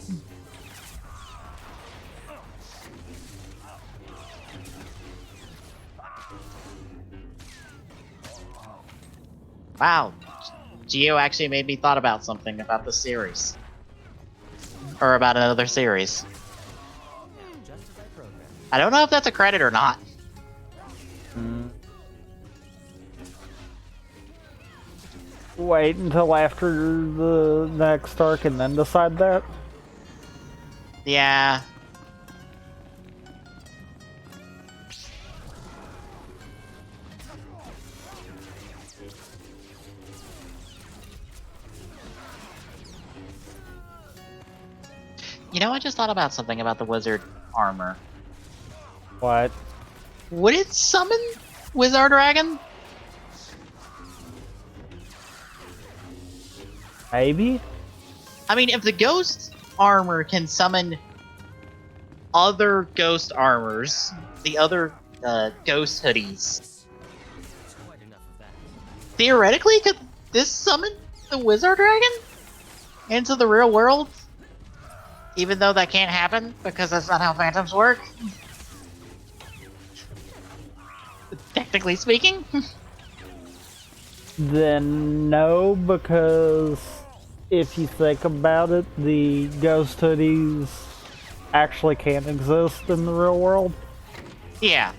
Speaker 2: Wow, Geo actually made me thought about something about the series. Or about another series. I don't know if that's a credit or not.
Speaker 1: Wait until after the next arc and then decide that?
Speaker 2: Yeah. You know, I just thought about something about the wizard armor.
Speaker 1: What?
Speaker 2: Would it summon Wizard Dragon?
Speaker 1: Maybe?
Speaker 2: I mean, if the ghost armor can summon other ghost armors, the other ghost hoodies, theoretically, could this summon the Wizard Dragon into the real world? Even though that can't happen, because that's not how phantoms work? Technically speaking?
Speaker 1: Then no, because if you think about it, the ghost hoodies actually can't exist in the real world.
Speaker 2: Yeah.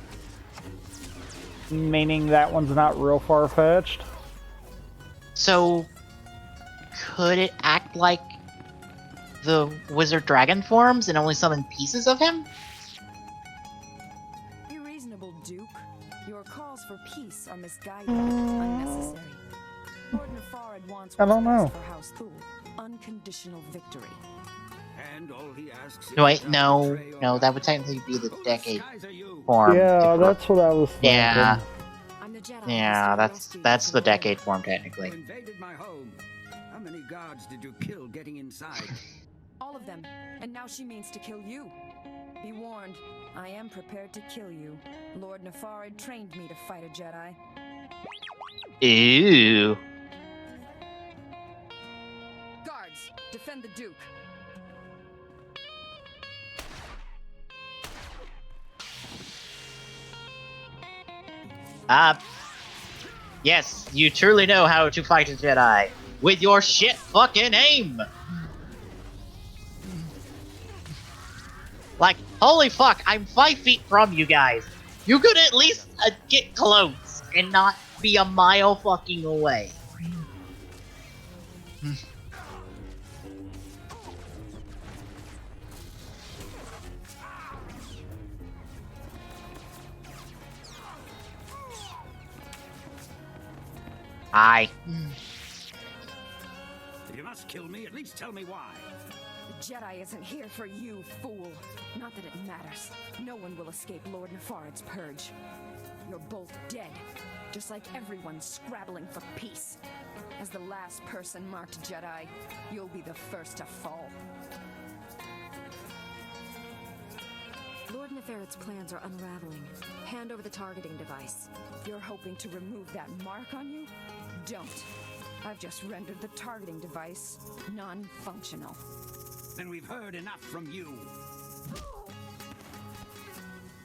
Speaker 1: Meaning that one's not real far-fetched.
Speaker 2: So, could it act like the Wizard Dragon forms and only summon pieces of him?
Speaker 5: Be reasonable, Duke. Your calls for peace are misguided, unnecessary. Lord Nefarid wants
Speaker 1: I don't
Speaker 5: what's
Speaker 1: know.
Speaker 5: best for House Thule. Unconditional victory.
Speaker 6: And all he asks is
Speaker 2: Wait,
Speaker 6: to
Speaker 2: no,
Speaker 6: betray
Speaker 2: no,
Speaker 6: all
Speaker 2: that would technically be the
Speaker 6: Whose
Speaker 2: decade
Speaker 6: skies are you?
Speaker 2: form.
Speaker 1: Yeah, that's what I was thinking.
Speaker 2: Yeah,
Speaker 5: I'm the Jedi
Speaker 2: yeah,
Speaker 5: who
Speaker 2: that's
Speaker 5: rescued you
Speaker 2: that's
Speaker 5: from
Speaker 2: the
Speaker 5: the limbo.
Speaker 2: decade form
Speaker 6: You
Speaker 2: technically.
Speaker 6: invaded my home. How many guards did you kill getting inside?
Speaker 5: All of them. And now she means to kill you. Be warned, I am prepared to kill you. Lord Nefarid trained me to fight a Jedi.
Speaker 2: Ew.
Speaker 5: Guards, defend the Duke.
Speaker 2: Yes, you truly know how to fight a Jedi. With your shit fucking aim! Like, holy fuck, I'm 5 feet from you guys. You could at least get close and not be a mile fucking away. Aye.
Speaker 6: If you must kill me, at least tell me why.
Speaker 5: The Jedi isn't here for you, fool. Not that it matters. No one will escape Lord Nefarid's purge. You're both dead, just like everyone scrabbling for peace. As the last person marked Jedi, you'll be the first to fall. Lord Nefarid's plans are unraveling. Hand over the targeting device. If you're hoping to remove that mark on you, don't. I've just rendered the targeting device non-functional.
Speaker 6: Then we've heard enough from you.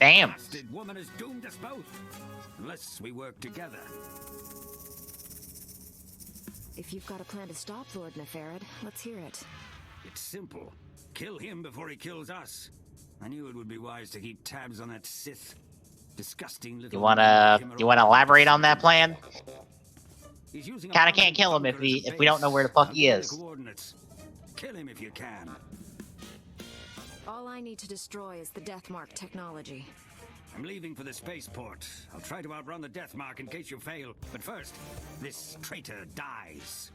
Speaker 2: Damn.
Speaker 6: Bastard woman has doomed us both. Unless we work together.
Speaker 5: If you've got a plan to stop Lord Nefarid, let's hear it.
Speaker 6: It's simple. Kill him before he kills us.
Speaker 7: I knew it would be wise to keep tabs on that Sith. Disgusting little...
Speaker 2: You wanna elaborate on that plan? Kinda can't kill him if we don't know where the fuck he is.
Speaker 7: Kill him if you can.
Speaker 5: All I need to destroy is the Deathmark technology.
Speaker 7: I'm leaving for the spaceport. I'll try to outrun the Deathmark in case you fail. But first, this traitor dies.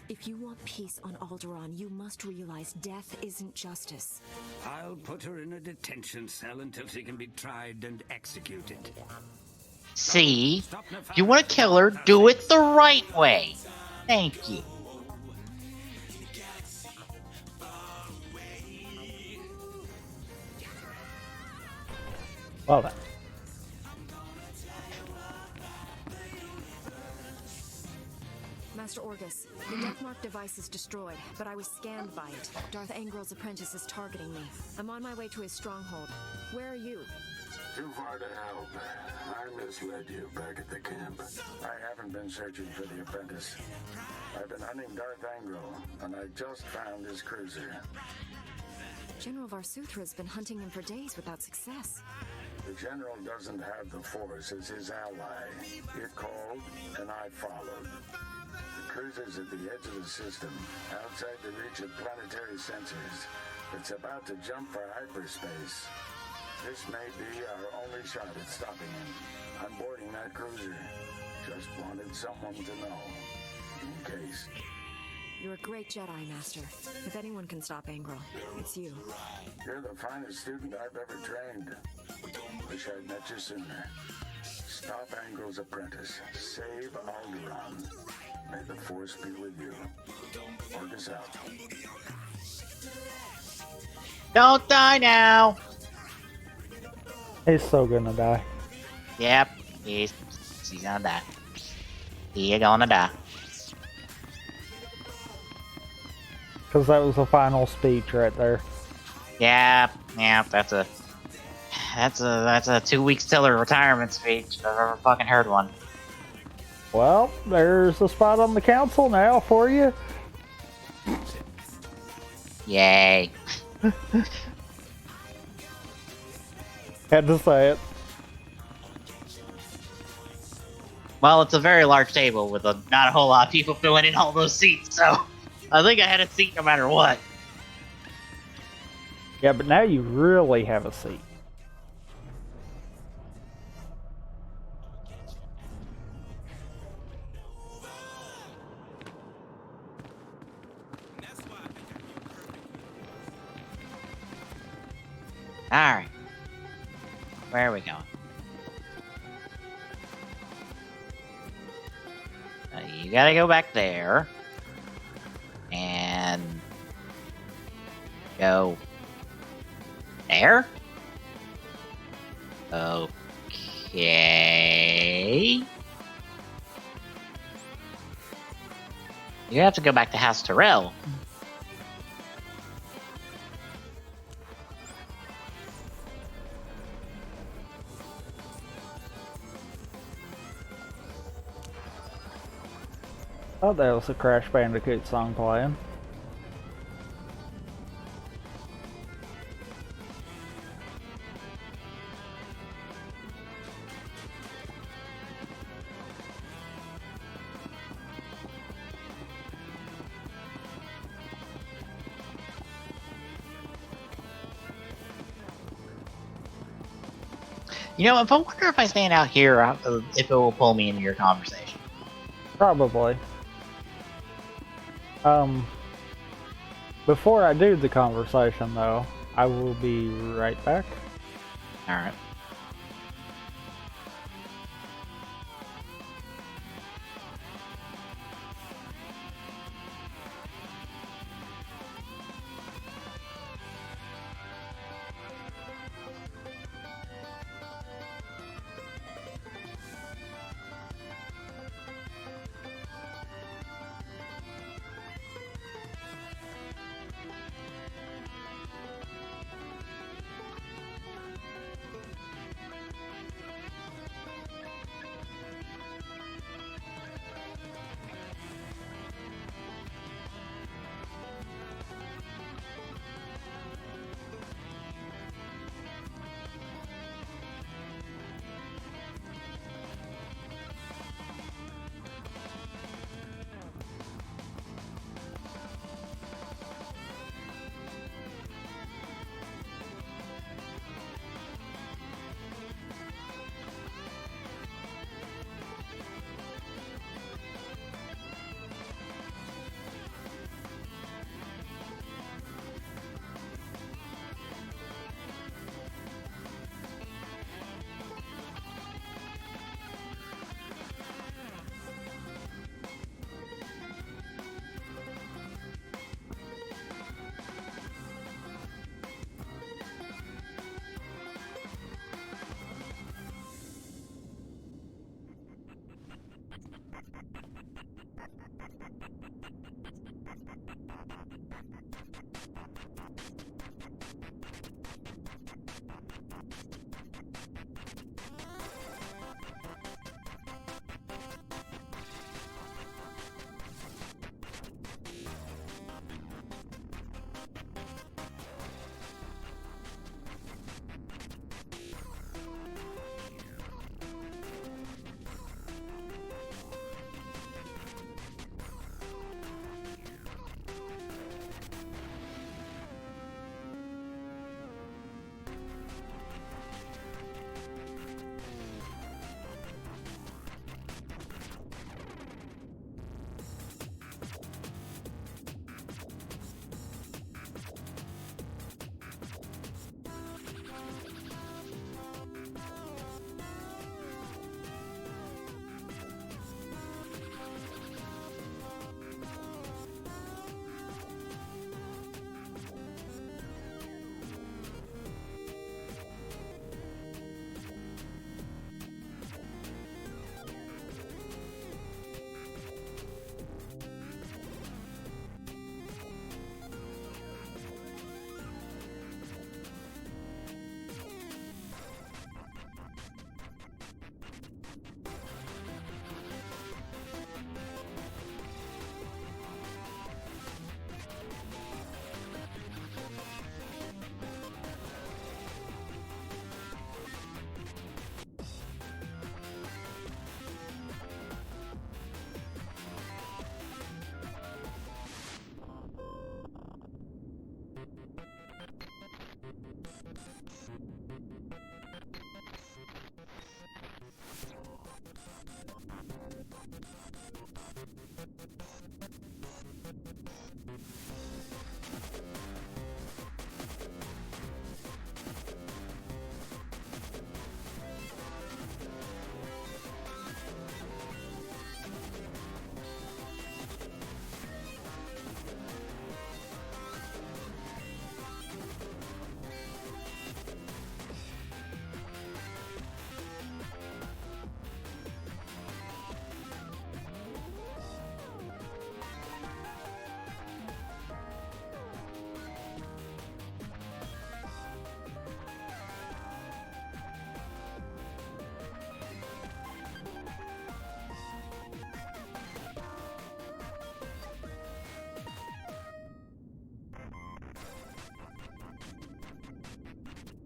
Speaker 5: If you want peace on Alderaan, you must realize death isn't justice.
Speaker 7: I'll put her in a detention cell until she can be tried and executed.
Speaker 2: See? If you want to kill her, do it the right way. Thank you.
Speaker 1: Well then.
Speaker 5: Master Orgus, the Deathmark device is destroyed, but I was scanned by it. Darth Angrel's apprentice is targeting me. I'm on my way to his stronghold. Where are you?
Speaker 4: Too far to help. I misled you back at the camp. I haven't been searching for the apprentice. I've been hunting Darth Angrel, and I just found his cruiser.
Speaker 5: General Varsuthra has been hunting him for days without success.
Speaker 4: The General doesn't have the Force as his ally. It called, and I followed. The cruiser's at the edge of the system, outside the reach of planetary sensors. It's about to jump for hyperspace. This may be our only shot at stopping him. I'm boarding that cruiser. Just wanted someone to know. In case.
Speaker 5: You're a great Jedi, Master. If anyone can stop Angrel, it's you.
Speaker 4: You're the finest student I've ever trained. Wish I'd met you sooner. Stop Angrel's apprentice. Save Alderaan. May the Force be with you. Orgus out.
Speaker 2: Don't die now.
Speaker 1: He's so gonna die.
Speaker 2: Yep, he's gonna die. He's gonna die.
Speaker 1: Because that was the final speech right there.
Speaker 2: Yeah, that's a 2 weeks till her retirement speech if I've ever fucking heard one.
Speaker 1: Well, there's a spot on the council now for you.
Speaker 2: Yay.
Speaker 1: Had to say it.
Speaker 2: Well, it's a very large table with not a whole lot of people filling in all those seats, so I think I had a seat no matter what.
Speaker 1: Yeah, but now you really have a seat.
Speaker 2: Alright. Where are we going? You gotta go back there. And... go... there? Okay... You have to go back to House Tyrell.
Speaker 1: Oh, that was a Crash Bandicoot song playing.
Speaker 2: You know, I wonder if I stand out here, if it will pull me into your conversation.
Speaker 1: Probably. Before I do the conversation, though, I will be right back.
Speaker 2: Alright.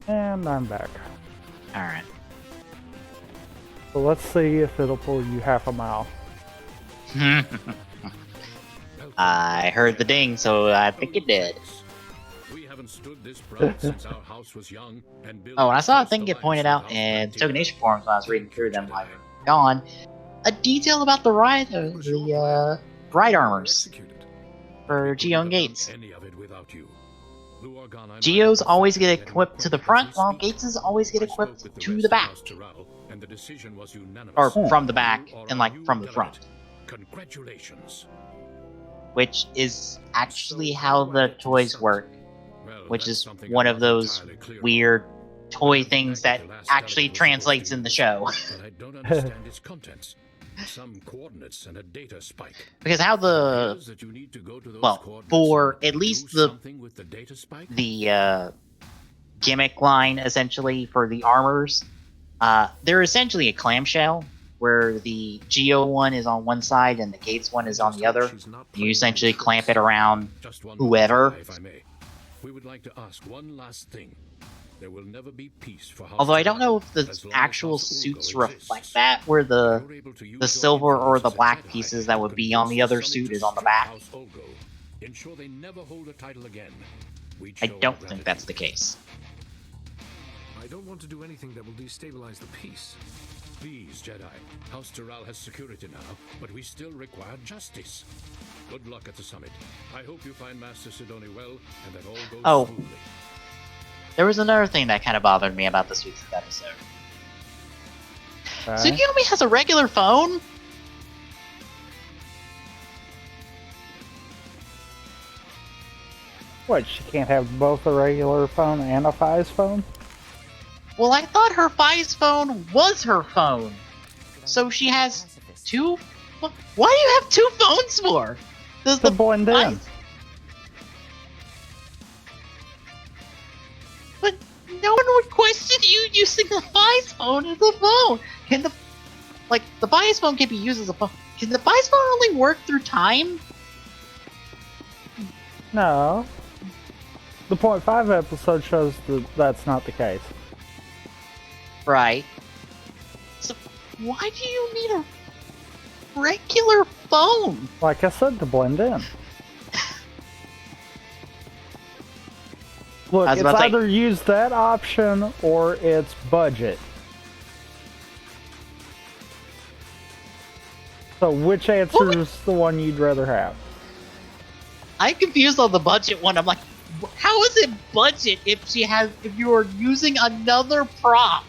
Speaker 1: And I'm back.
Speaker 2: Alright.
Speaker 1: So let's see if it'll pull you half a mile.
Speaker 2: I heard the ding, so I think it did.
Speaker 9: We haven't stood this proud since our house was young and built
Speaker 2: Oh, and I saw a
Speaker 9: first
Speaker 2: thing get pointed out
Speaker 9: alliance
Speaker 2: in
Speaker 9: with
Speaker 2: Tokenation forums when I was reading through them while you were gone. A detail about the ride armors for Geo and Gates.
Speaker 9: Any of it without you.
Speaker 2: Geos always get equipped to the front, while Gates' always get equipped to the back. Or from the back, and like from the front.
Speaker 9: Congratulations.
Speaker 2: Which is actually how the toys work. Which is one of those weird toy things that actually translates in the show.
Speaker 9: But I don't understand its contents. Some coordinates and a data spike.
Speaker 2: Because how the for at least the gimmick line essentially for the armors, they're essentially a clamshell where the Geo one is on one side and the Gates one is on the other. You essentially clamp it around whoever.
Speaker 9: We would like to ask one last thing. There will never be peace for
Speaker 2: Although I don't know if the actual suits reflect that, where the silver or the black pieces that would be on the other suit is on the back.
Speaker 9: Ensure they never hold a title again.
Speaker 2: I don't think that's the case.
Speaker 9: I don't want to do anything that will destabilize the peace. Please, Jedi. House Terral has security now, but we still require justice. Good luck at the summit. I hope you find Master Sidoni well, and that all goes smoothly.
Speaker 2: There was another thing that kind of bothered me about this week's episode. Tsukiyomi has a regular phone?
Speaker 1: What, she can't have both a regular phone and a Fize phone?
Speaker 2: Well, I thought her Fize phone was her phone. So she has two... Why do you have two phones for?
Speaker 1: To blend in.
Speaker 2: But no one would question you using the Fize phone as a phone. Can the Fize phone can be used as a phone. Can the Fize phone only work through time?
Speaker 1: No. The .5 episode shows that that's not the case.
Speaker 2: Right. So why do you need a regular phone?
Speaker 1: Like I said, to blend in. Look, it's either use that option or it's budget. So which answer is the one you'd rather have?
Speaker 2: I'm confused on the budget one. I'm like, how is it budget if you are using another prop?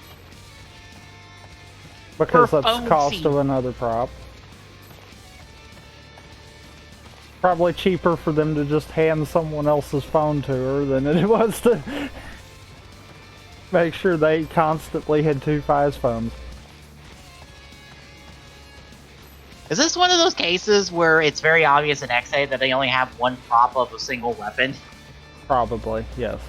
Speaker 1: Because that's the cost of another prop. Probably cheaper for them to just hand someone else's phone to her than it was to make sure they constantly had two Fize phones.
Speaker 2: Is this one of those cases where it's very obvious in X8 that they only have one prop of a single weapon?
Speaker 1: Probably, yes.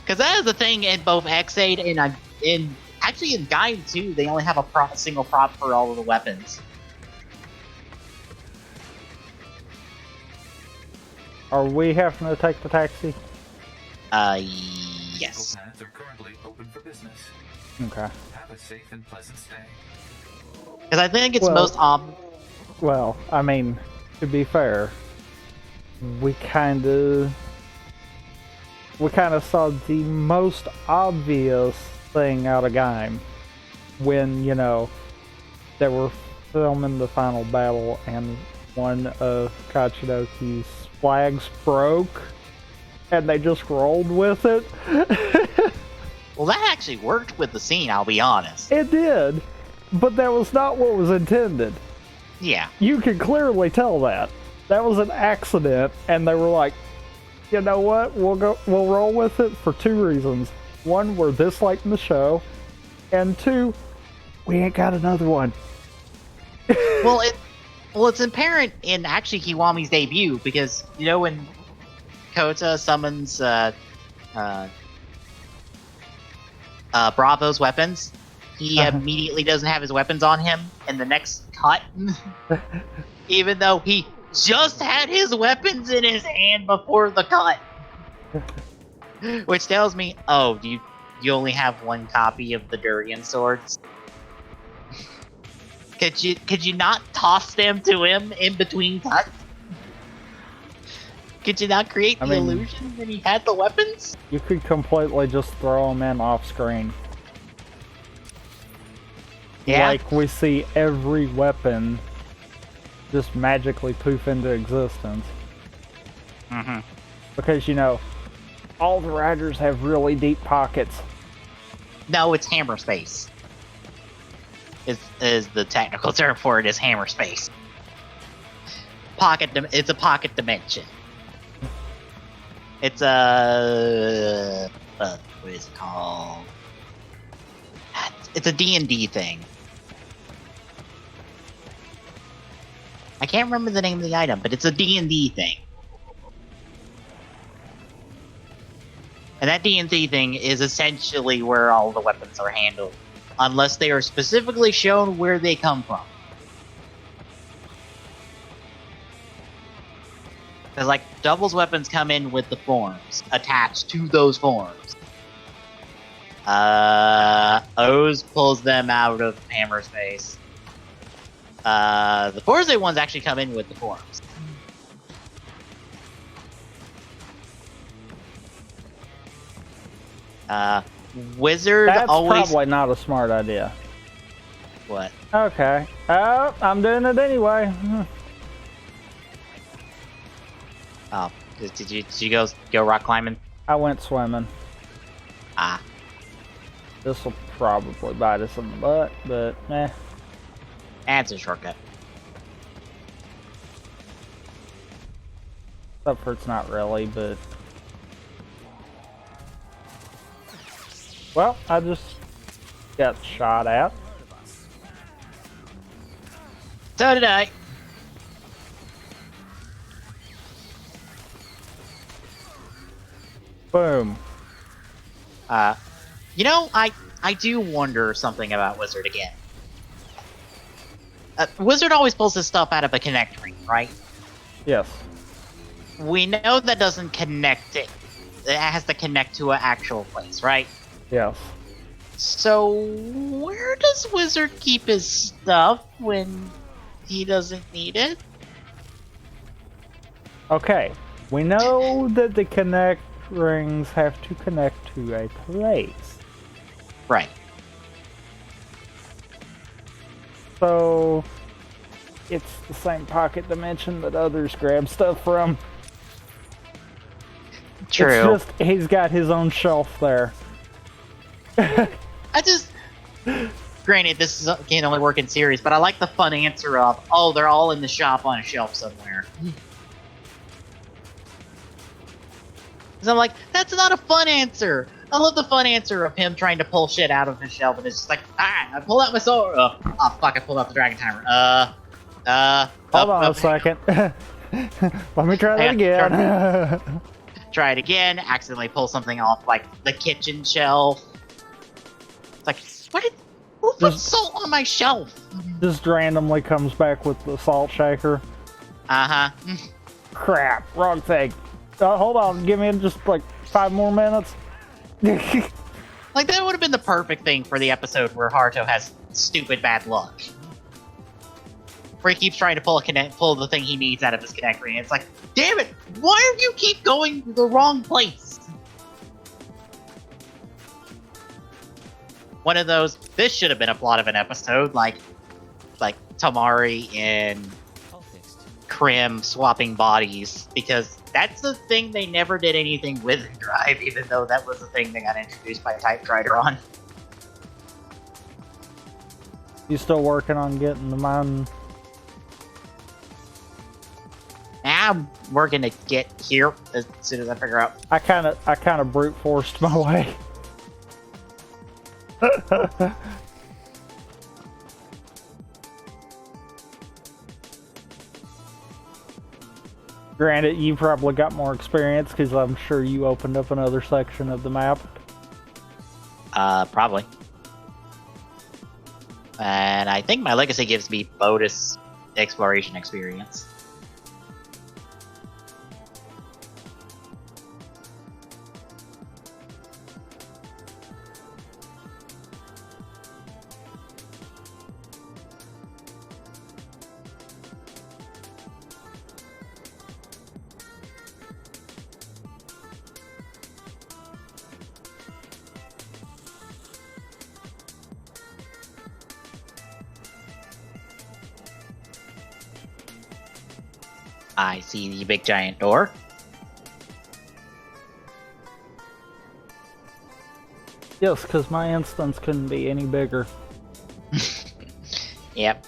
Speaker 2: Because that is the thing in both X8 and actually in Guide 2, they only have a single prop for all of the weapons.
Speaker 1: Are we having to take the taxi?
Speaker 2: Yes.
Speaker 11: Plans are currently open for business.
Speaker 1: Okay.
Speaker 11: Have a safe and pleasant stay.
Speaker 2: Because I think it's most
Speaker 1: Well, I mean, to be fair, we kind of saw the most obvious thing out of Gaim when, you know, they were filming the final battle and one of Kachidoki's flags broke and they just rolled with it.
Speaker 2: Well, that actually worked with the scene, I'll be honest.
Speaker 1: It did, but that was not what was intended.
Speaker 2: Yeah.
Speaker 1: You can clearly tell that. That was an accident, and they were like, you know what, we'll roll with it for two reasons. One, we're this late in the show, and two, we ain't got another one.
Speaker 2: Well, it's apparent in actually Kiwami's debut, because, you know, when Kota summons Bravo's weapons, he immediately doesn't have his weapons on him in the next cut, even though he just had his weapons in his hand before the cut. Which tells me, oh, you only have one copy of the Durian swords? Could you not toss them to him in between cuts? Could you not create the illusion that he had the weapons?
Speaker 1: You could completely just throw them in off screen.
Speaker 2: Yeah.
Speaker 1: Like we see every weapon just magically poof into existence.
Speaker 2: Mm-hmm.
Speaker 1: Because, you know, all the riders have really deep pockets.
Speaker 2: No, it's hammer space. Is the technical term for it is hammer space. It's a pocket dimension. It's a what is it called? It's a D&D thing. I can't remember the name of the item, but it's a D&D thing. And that D&D thing is essentially where all the weapons are handled, unless they are specifically shown where they come from. Because, like, Double's weapons come in with the forms attached to those forms. O's pulls them out of hammer space. The Forze ones actually come in with the forms. Wizard
Speaker 1: That's
Speaker 2: always...
Speaker 1: probably not a smart idea.
Speaker 2: What?
Speaker 1: Okay. Oh, I'm doing it anyway.
Speaker 2: Oh, did you go rock climbing?
Speaker 1: I went swimming.
Speaker 2: Ah.
Speaker 1: This will probably bite us in the butt, but eh.
Speaker 2: That's a shortcut.
Speaker 1: Except for it's not really, but... Well, I just got shot at.
Speaker 2: So did I.
Speaker 1: Boom.
Speaker 2: You know, I do wonder something about Wizard again. Wizard always pulls his stuff out of a connect ring, right?
Speaker 1: Yes.
Speaker 2: We know that doesn't connect it. It has to connect to an actual place, right?
Speaker 1: Yes.
Speaker 2: So, where does Wizard keep his stuff when he doesn't need it?
Speaker 1: Okay. We know that the connect rings have to connect to a place.
Speaker 2: Right.
Speaker 1: So, it's the same pocket dimension that others grab stuff from.
Speaker 2: True.
Speaker 1: It's just, he's got his own shelf there.
Speaker 2: Granted, this can only work in series, but I like the fun answer of, oh, they're all in the shop on a shelf somewhere. Because I'm like, that's not a fun answer. I love the fun answer of him trying to pull shit out of his shelf, and it's just like, alright, I pull out my sword. Oh, fuck, I pulled out the dragon timer.
Speaker 1: Hold on a second. Let me try that again.
Speaker 2: Try it again, accidentally pull something off, like, the kitchen shelf. It's like, who put salt on my shelf?
Speaker 1: Just randomly comes back with the salt shaker.
Speaker 2: Uh-huh.
Speaker 1: Crap, wrong thing. Hold on, give me just like 5 more minutes.
Speaker 2: Like, that would have been the perfect thing for the episode where Haruto has stupid bad luck. Where he keeps trying to pull the thing he needs out of his connect ring. It's like, damn it, why do you keep going to the wrong place? One of those, this should have been a plot of an episode, like Tamari and Krim swapping bodies, because that's the thing they never did anything with in Drive, even though that was the thing they got introduced by Type Strider on.
Speaker 1: You still working on getting the mountain?
Speaker 2: I'm working to get here as soon as I figure out.
Speaker 1: I kind of brute forced my way. Granted, you probably got more experience because I'm sure you opened up another section of the map.
Speaker 2: Probably. And I think my legacy gives me bonus exploration experience. I see the big giant door.
Speaker 1: Yes, because my instance couldn't be any bigger.
Speaker 2: Yep.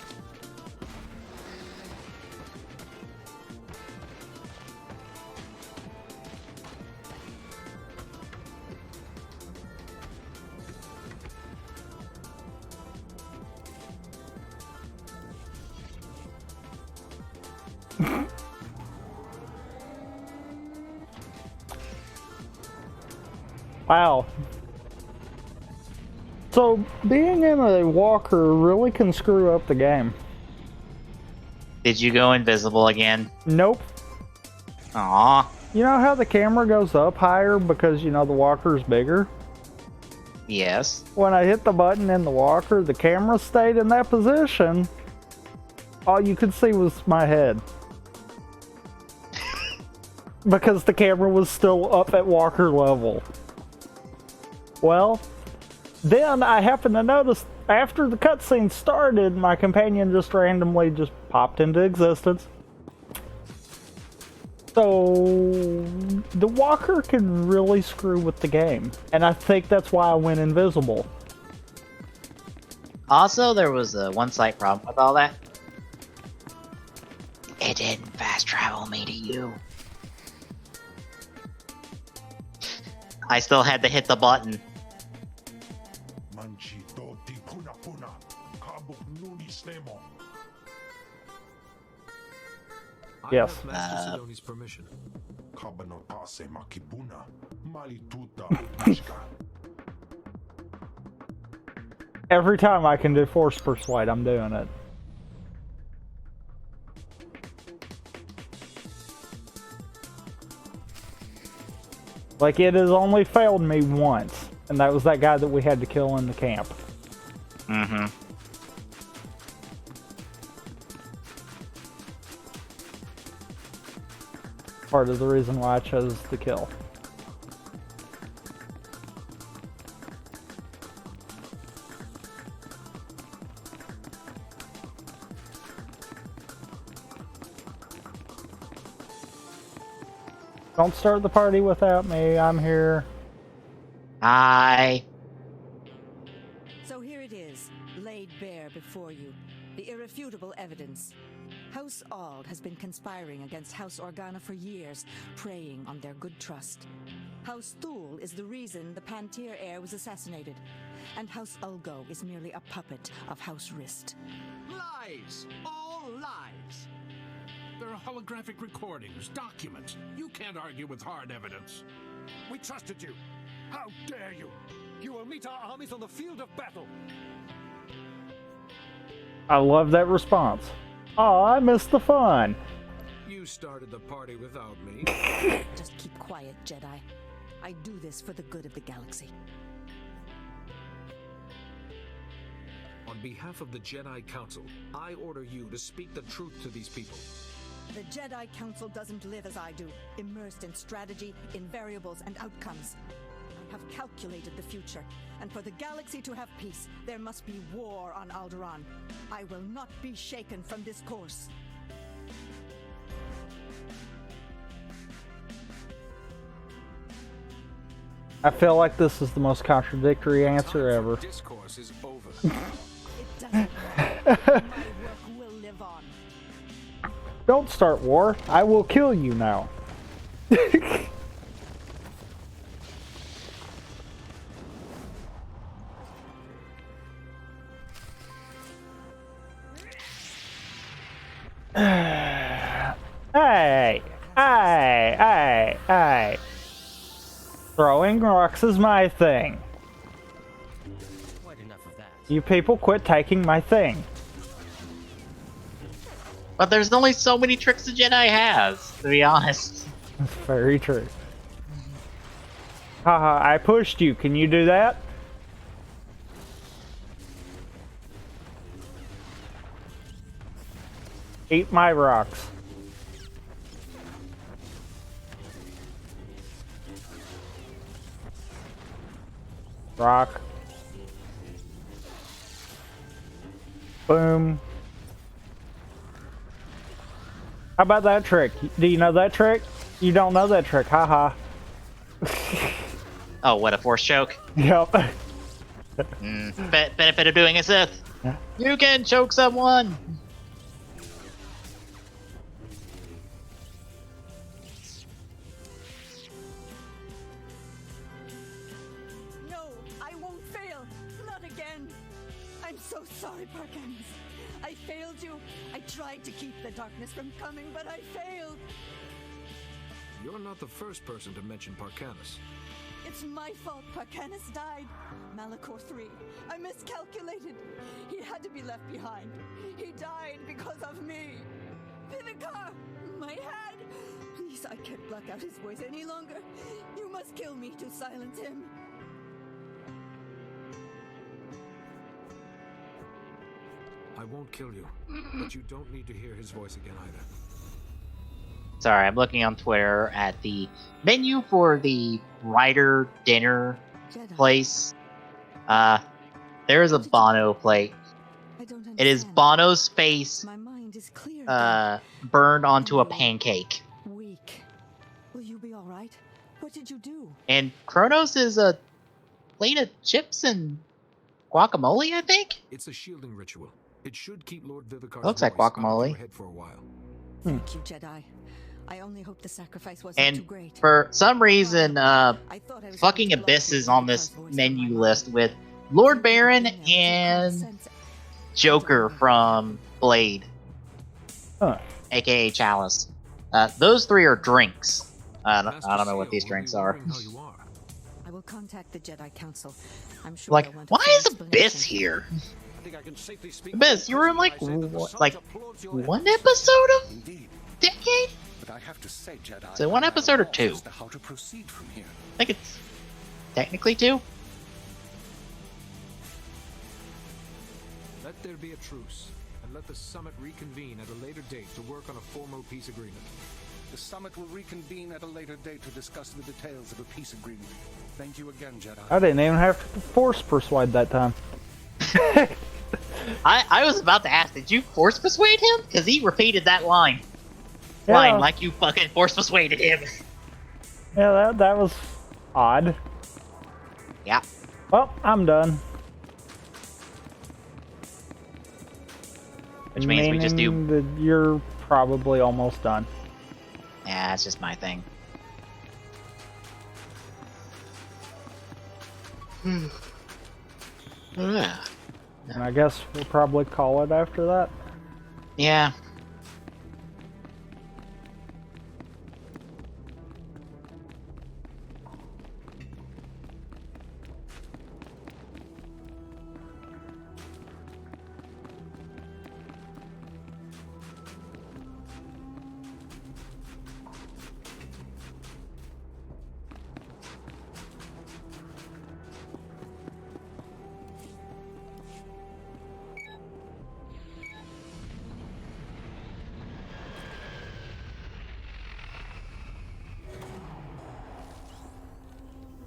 Speaker 1: Wow. So, being in a walker really can screw up the game.
Speaker 2: Did you go invisible again?
Speaker 1: Nope.
Speaker 2: Aw.
Speaker 1: You know how the camera goes up higher because, you know, the walker's bigger?
Speaker 2: Yes.
Speaker 1: When I hit the button in the walker, the camera stayed in that position. All you could see was my head. Because the camera was still up at walker level. Well, then I happened to notice after the cutscene started, my companion just randomly just popped into existence. So the walker can really screw with the game. And I think that's why I went invisible.
Speaker 2: Also, there was one slight problem with all that. It didn't fast travel me to you. I still had to hit the button.
Speaker 1: Yes.
Speaker 6: I have Master Sidoni's permission.
Speaker 1: Every time I can do Force Persuade, I'm doing it. Like, it has only failed me once, and that was that guy that we had to kill in the camp.
Speaker 2: Mm-hmm.
Speaker 1: Part of the reason why I chose to kill. Don't start the party without me. I'm here.
Speaker 2: Hi.
Speaker 10: So here it is, laid bare before you. The irrefutable evidence. House Ald has been conspiring against House Organa for years, preying on their good trust. House Thule is the reason the Pantir heir was assassinated. And House Ulgo is merely a puppet of House Rist.
Speaker 9: Lies! All lies! There are holographic recordings, documents. You can't argue with hard evidence.
Speaker 7: We trusted you. How dare you? You will meet our armies on the field of battle.
Speaker 1: I love that response. Oh, I missed the fun.
Speaker 6: You started the party without me.
Speaker 10: Just keep quiet, Jedi. I do this for the good of the galaxy.
Speaker 6: On behalf of the Jedi Council, I order you to speak the truth to these people.
Speaker 10: The Jedi Council doesn't live as I do, immersed in strategy, in variables, and outcomes. I have calculated the future, and for the galaxy to have peace, there must be war on Alderaan. I will not be shaken from this course.
Speaker 1: I feel like this is the most contradictory answer ever.
Speaker 6: Discourse is over.
Speaker 10: It doesn't matter. My work will live on.
Speaker 1: Don't start war. I will kill you now. Hey. Throwing rocks is my thing.
Speaker 8: Quite enough of that.
Speaker 1: You people quit taking my thing.
Speaker 2: But there's only so many tricks a Jedi has, to be honest.
Speaker 1: That's very true. Haha, I pushed you. Can you do that? Eat my rocks. Rock. How about that trick? Do you know that trick? You don't know that trick, haha.
Speaker 2: Oh, what a force choke!
Speaker 1: Yep.
Speaker 2: Benefit of doing a Sith. You can choke someone.
Speaker 10: No, I won't fail. Not again. I'm so sorry, Parkanis. I failed you. I tried to keep the darkness from coming, but I failed.
Speaker 9: You're not the first person to mention Parkanis.
Speaker 10: It's my fault Parkanis died. Malachor III. I miscalculated. He had to be left behind. He died because of me. Vivicar! My head! Please, I can't block out his voice any longer. You must kill me to silence him.
Speaker 9: I won't kill you, but you don't need to hear his voice again either.
Speaker 2: Sorry, I'm looking on Twitter at the menu for the writer dinner place. There is a Bono plate. It is Bono's face
Speaker 10: My mind is clear.
Speaker 2: burned onto a pancake.
Speaker 10: Weak. Will you be all right? What did you do?
Speaker 2: And Kronos is a plate of chips and guacamole, I think?
Speaker 9: It's a shielding ritual. It should keep Lord Vivicar's
Speaker 2: Looks like
Speaker 9: voice out of
Speaker 2: guacamole.
Speaker 9: your head for a while.
Speaker 10: Thank you, Jedi. I only hope the sacrifice wasn't too
Speaker 2: And
Speaker 10: great.
Speaker 2: for some reason,
Speaker 10: I thought I was
Speaker 2: fucking
Speaker 10: going to
Speaker 2: Abyss
Speaker 10: block
Speaker 2: is on this
Speaker 10: Vivicar's voice from
Speaker 2: menu
Speaker 10: my
Speaker 2: list
Speaker 10: mind.
Speaker 2: with Lord Baron
Speaker 10: Everything else it
Speaker 2: and
Speaker 10: sense.
Speaker 2: Joker from Blade,
Speaker 1: Huh.
Speaker 2: aka Chalice. Those three are drinks. I don't know what
Speaker 9: Master
Speaker 2: these
Speaker 9: Seal
Speaker 2: drinks
Speaker 9: will be
Speaker 2: are.
Speaker 9: wondering how you are.
Speaker 10: I will contact the Jedi Council. I'm sure
Speaker 2: Like,
Speaker 10: they'll want a
Speaker 2: why
Speaker 10: full
Speaker 2: is Abyss
Speaker 10: explanation.
Speaker 2: here?
Speaker 7: I think I can safely speak
Speaker 2: Abyss, you were in like one episode of
Speaker 3: Indeed.
Speaker 2: Decade?
Speaker 3: But I have to say, Jedi.
Speaker 2: So one
Speaker 3: I'm at a
Speaker 2: episode or
Speaker 3: loss
Speaker 2: two?
Speaker 3: as to how to proceed from here.
Speaker 2: I think it's technically two.
Speaker 9: Let there be a truce, and let the summit reconvene at a later date to work on a formal peace agreement.
Speaker 3: The summit will reconvene at a later date to discuss the details of a peace agreement. Thank you again, Jedi.
Speaker 1: I didn't even have to force persuade that time.
Speaker 2: I was about to ask, did you force persuade him? Because he repeated that line.
Speaker 1: Yeah.
Speaker 2: Line like you fucking force persuaded him.
Speaker 1: Yeah, that was odd.
Speaker 2: Yeah.
Speaker 1: Well, I'm done.
Speaker 2: Which means we just do.
Speaker 1: Meaning that you're probably almost done.
Speaker 2: Yeah, that's just my thing. Yeah.
Speaker 1: And I guess we'll probably call it after that.
Speaker 2: Yeah.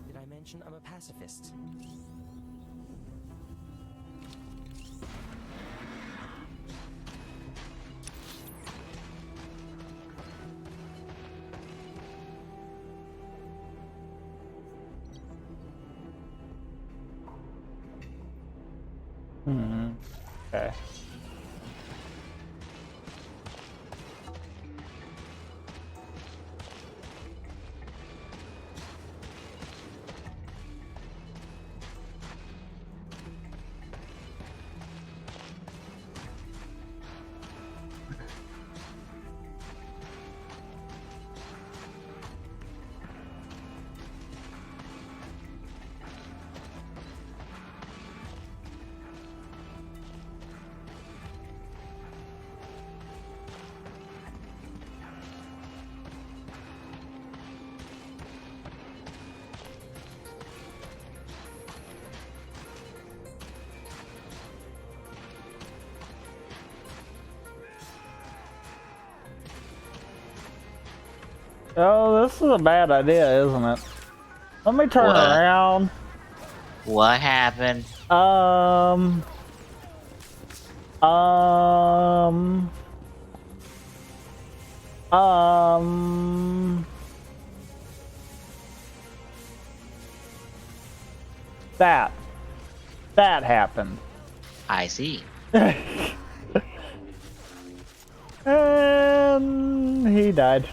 Speaker 8: Did I mention I'm a pacifist?
Speaker 1: Okay. Oh, this is a bad idea, isn't it? Let me turn
Speaker 2: What?
Speaker 1: around.
Speaker 2: What happened?
Speaker 1: That happened.
Speaker 2: I see.
Speaker 1: And he died.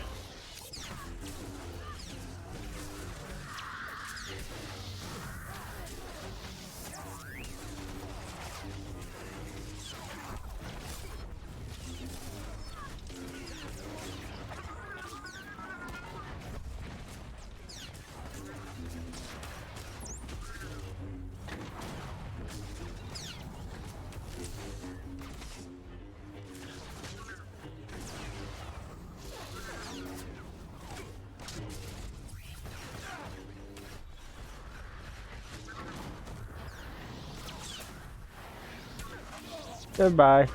Speaker 1: Goodbye.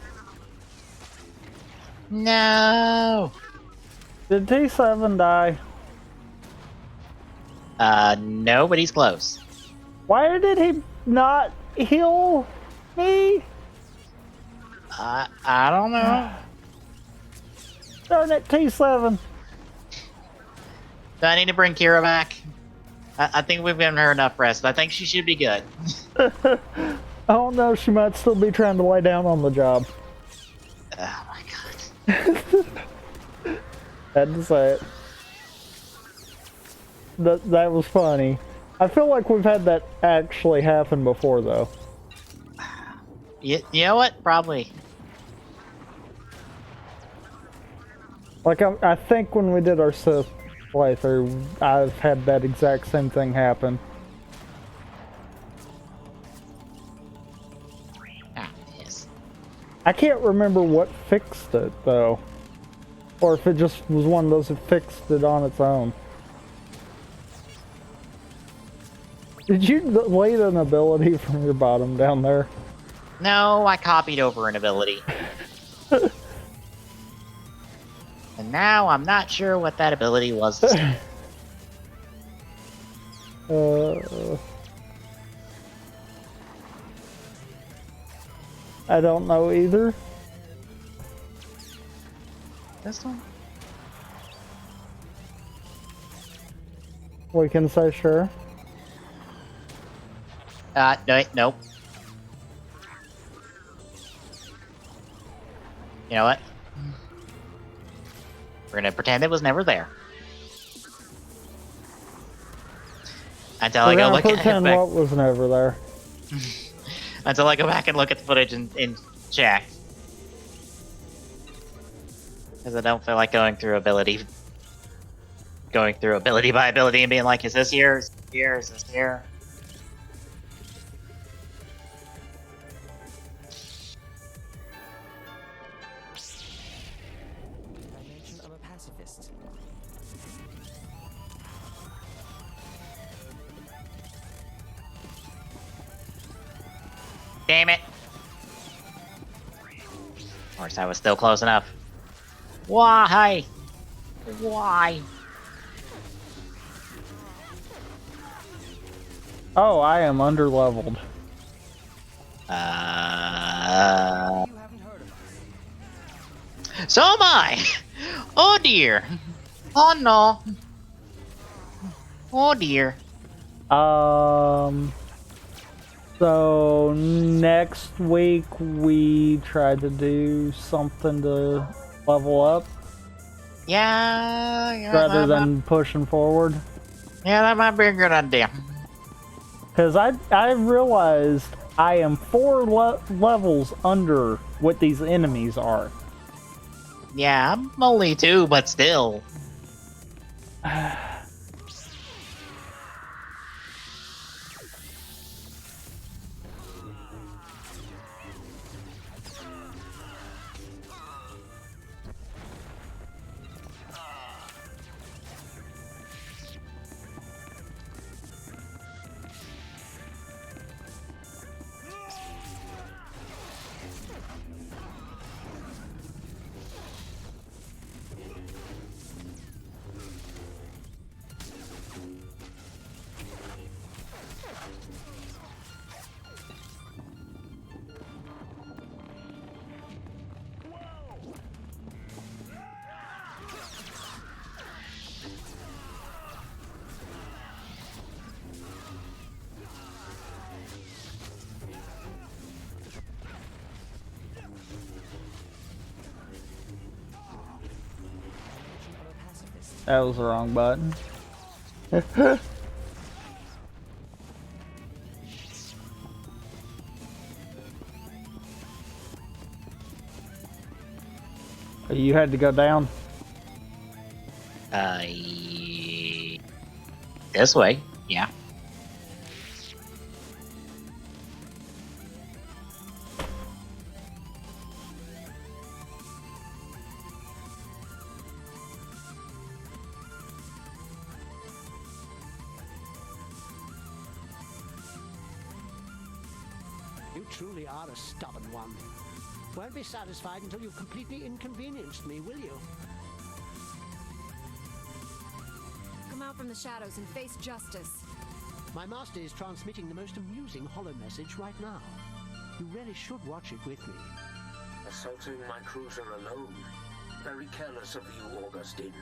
Speaker 2: No.
Speaker 1: Did T7 die?
Speaker 2: No, but he's close.
Speaker 1: Why did he not heal me?
Speaker 2: I don't know.
Speaker 1: Darn it, T7.
Speaker 2: Do I need to bring Kira back? I think we've given her enough rest. I think she should be good.
Speaker 1: I don't know, she might still be trying to lay down on the job.
Speaker 2: Oh my god.
Speaker 1: Had to say it. That was funny. I feel like we've had that actually happen before, though.
Speaker 2: You know what? Probably.
Speaker 1: Like, I think when we did our Sith playthrough, I've had that exact same thing happen. I can't remember what fixed it, though. Or if it just was one of those that fixed it on its own. Did you delete an ability from your bottom down there?
Speaker 2: No, I copied over an ability. And now I'm not sure what that ability was.
Speaker 1: I don't know either.
Speaker 2: This one?
Speaker 1: We can say sure.
Speaker 2: No, nope. You know what? We're gonna pretend it was never there. Until I go look at it
Speaker 1: pretend
Speaker 2: back.
Speaker 1: what was never there.
Speaker 2: Until I go back and look at the footage and check. Because I don't feel like going through ability by ability and being like, is this here? Is this here? Is this here?
Speaker 8: I mentioned I'm a pacifist.
Speaker 2: Damn it! Of course, I was still close enough. Why? Why?
Speaker 1: Oh, I am underleveled.
Speaker 2: So am I! Oh dear! Oh no! Oh dear.
Speaker 1: So next week we tried to do something to level up.
Speaker 2: Yeah.
Speaker 1: Rather than pushing forward.
Speaker 2: Yeah, that might be a good idea.
Speaker 1: Because I realized I am 4 levels under what these enemies are.
Speaker 2: Yeah, I'm only 2, but still.
Speaker 1: That was the wrong button. You had to go down?
Speaker 2: This way, yeah.
Speaker 12: You truly are a stubborn one. Won't be satisfied until you've completely inconvenienced me, will you?
Speaker 5: Come out from the shadows and face justice.
Speaker 12: My master is transmitting the most amusing hollow message right now. You really should watch it with me.
Speaker 4: Assaulting my cruiser alone. Very careless of you, Augustine.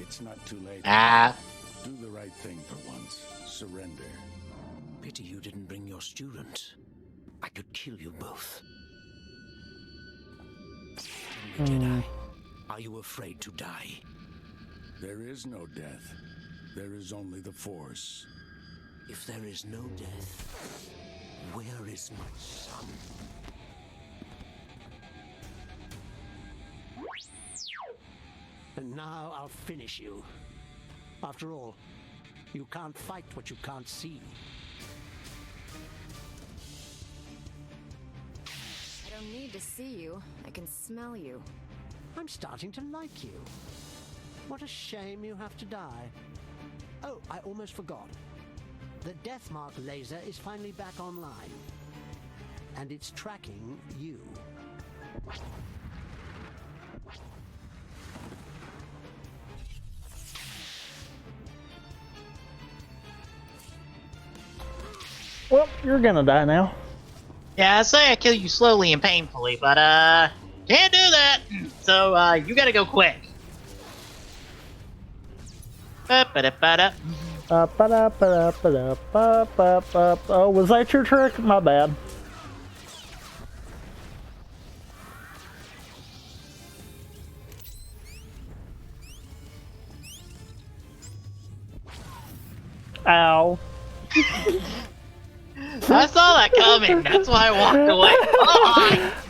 Speaker 3: It's not too late. Do the right thing for once. Surrender.
Speaker 6: Pity you didn't bring your student. I could kill you both. Jedi, are you afraid to die?
Speaker 3: There is no death. There is only the Force.
Speaker 6: If there is no death, where is my son?
Speaker 12: And now I'll finish you. After all, you can't fight what you can't see.
Speaker 5: I don't need to see you. I can smell you.
Speaker 12: I'm starting to like you. What a shame you have to die. Oh, I almost forgot. The Deathmark laser is finally back online. And it's tracking you.
Speaker 1: Well, you're gonna die now.
Speaker 2: Yeah, I say I kill you slowly and painfully, but can't do that. So you gotta go quick. Ba-ba-da-ba-da.
Speaker 1: Oh, was that your trick? My bad. Ow.
Speaker 2: I saw that coming. That's why I walked away.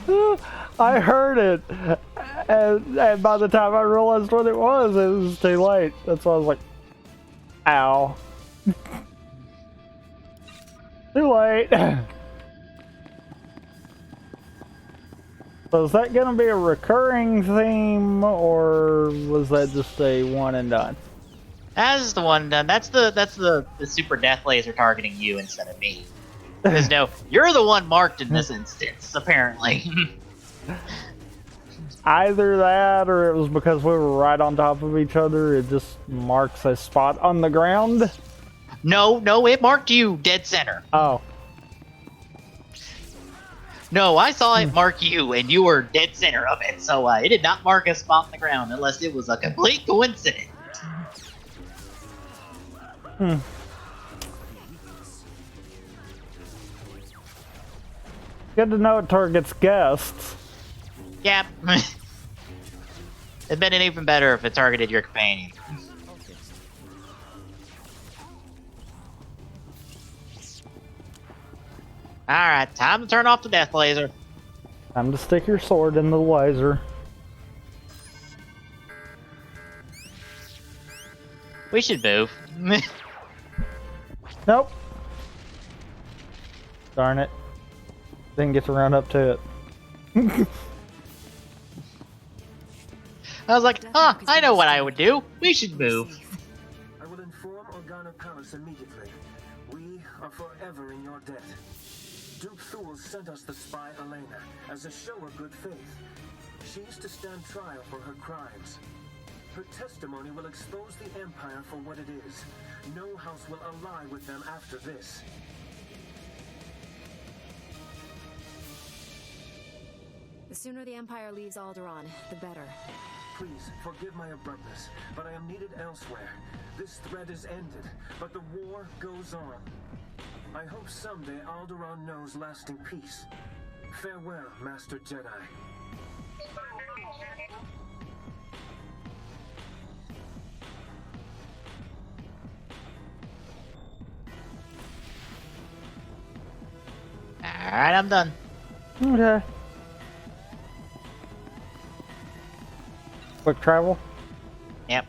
Speaker 2: Oh,
Speaker 1: I heard it. And by the time I realized what it was too late. That's why I was like, ow. Too late. So is that going to be a recurring theme, or was that just a one and done?
Speaker 2: That's the one done. That's the super death laser targeting you instead of me. Because no, you're the one marked in this instance, apparently.
Speaker 1: Either that, or it was because we were right on top of each other. It just marks a spot on the ground.
Speaker 2: No, it marked you dead center.
Speaker 1: Oh.
Speaker 2: No, I saw it mark you, and you were dead center of it. So it did not mark a spot on the ground, unless it was a complete coincidence.
Speaker 1: Good to know it targets guests.
Speaker 2: Yep. It'd been even better if it targeted your companion. Alright, time to turn off the death laser.
Speaker 1: Time to stick your sword in the laser.
Speaker 2: We should move.
Speaker 1: Nope. Darn it. Didn't get to run up to it.
Speaker 2: I was like, I know what I would do. We should move.
Speaker 13: I will inform Organa Palace immediately. We are forever in your debt. Duke Thule sent us the spy Elena as a show of good faith. She is to stand trial for her crimes. Her testimony will expose the Empire for what it is. No house will ally with them after this.
Speaker 5: The sooner the Empire leaves Alderaan, the better.
Speaker 13: Please, forgive my abruptness, but I am needed elsewhere. This threat is ended, but the war goes on. I hope someday Alderaan knows lasting peace. Farewell, Master Jedi.
Speaker 2: Alright, I'm done.
Speaker 1: Okay. Quick travel?
Speaker 2: Yep.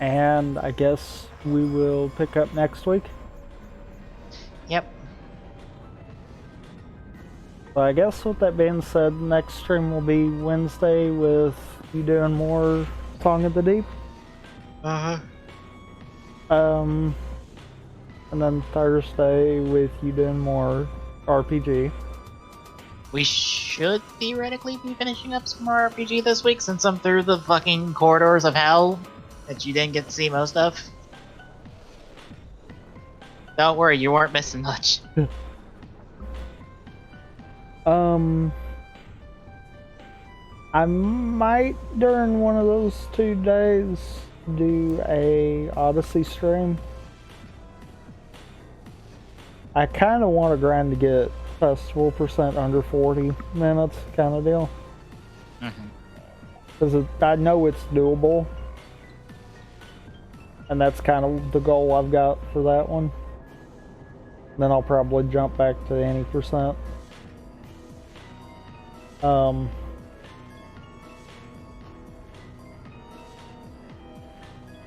Speaker 1: And I guess we will pick up next week.
Speaker 2: Yep.
Speaker 1: So I guess with that being said, next stream will be Wednesday with you doing more Song of the Deep.
Speaker 2: Uh-huh.
Speaker 1: And then Thursday with you doing more RPG.
Speaker 2: We should theoretically be finishing up some more RPG this week since I'm through the fucking corridors of hell that you didn't get to see most of. Don't worry, you weren't missing much.
Speaker 1: I might during one of those 2 days do a Odyssey stream. I kind of want to grind to get festival percent under 40 minutes kind of deal. Because I know it's doable. And that's kind of the goal I've got for that one. Then I'll probably jump back to any percent.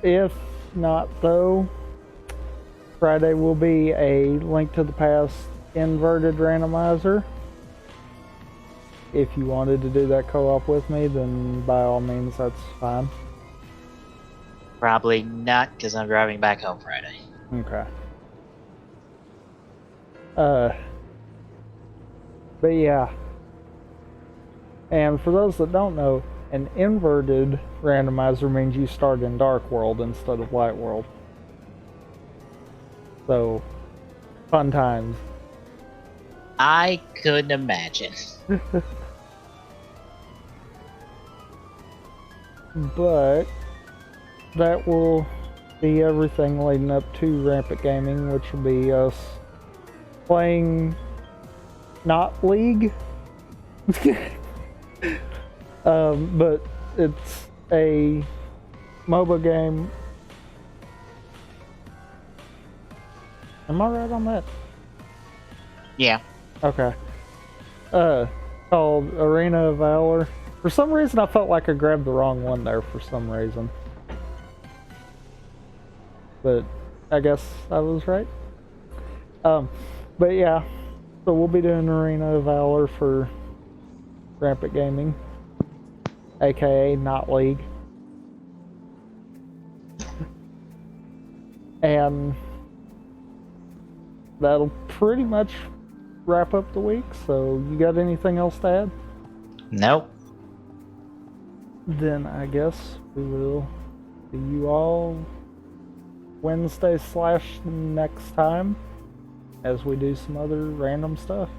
Speaker 1: If not though, Friday will be a Link to the Past inverted randomizer. If you wanted to do that co-op with me, then by all means that's fine.
Speaker 2: Probably not, because I'm driving back home Friday.
Speaker 1: Okay. But yeah. And for those that don't know, an inverted randomizer means you start in Dark World instead of Light World. So, fun times.
Speaker 2: I couldn't imagine.
Speaker 1: But that will be everything leading up to Rampant Gaming, which will be us playing not League. But it's a MOBA game. Am I right on that?
Speaker 2: Yeah.
Speaker 1: Okay. Called Arena of Valor. For some reason I felt like I grabbed the wrong one there for some reason. But I guess I was right. But yeah. So we'll be doing Arena of Valor for Rampant Gaming. AKA not League. And that'll pretty much wrap up the week. So you got anything else to add?
Speaker 2: Nope.
Speaker 1: Then I guess we will see you all Wednesday / next time as we do some other random stuff.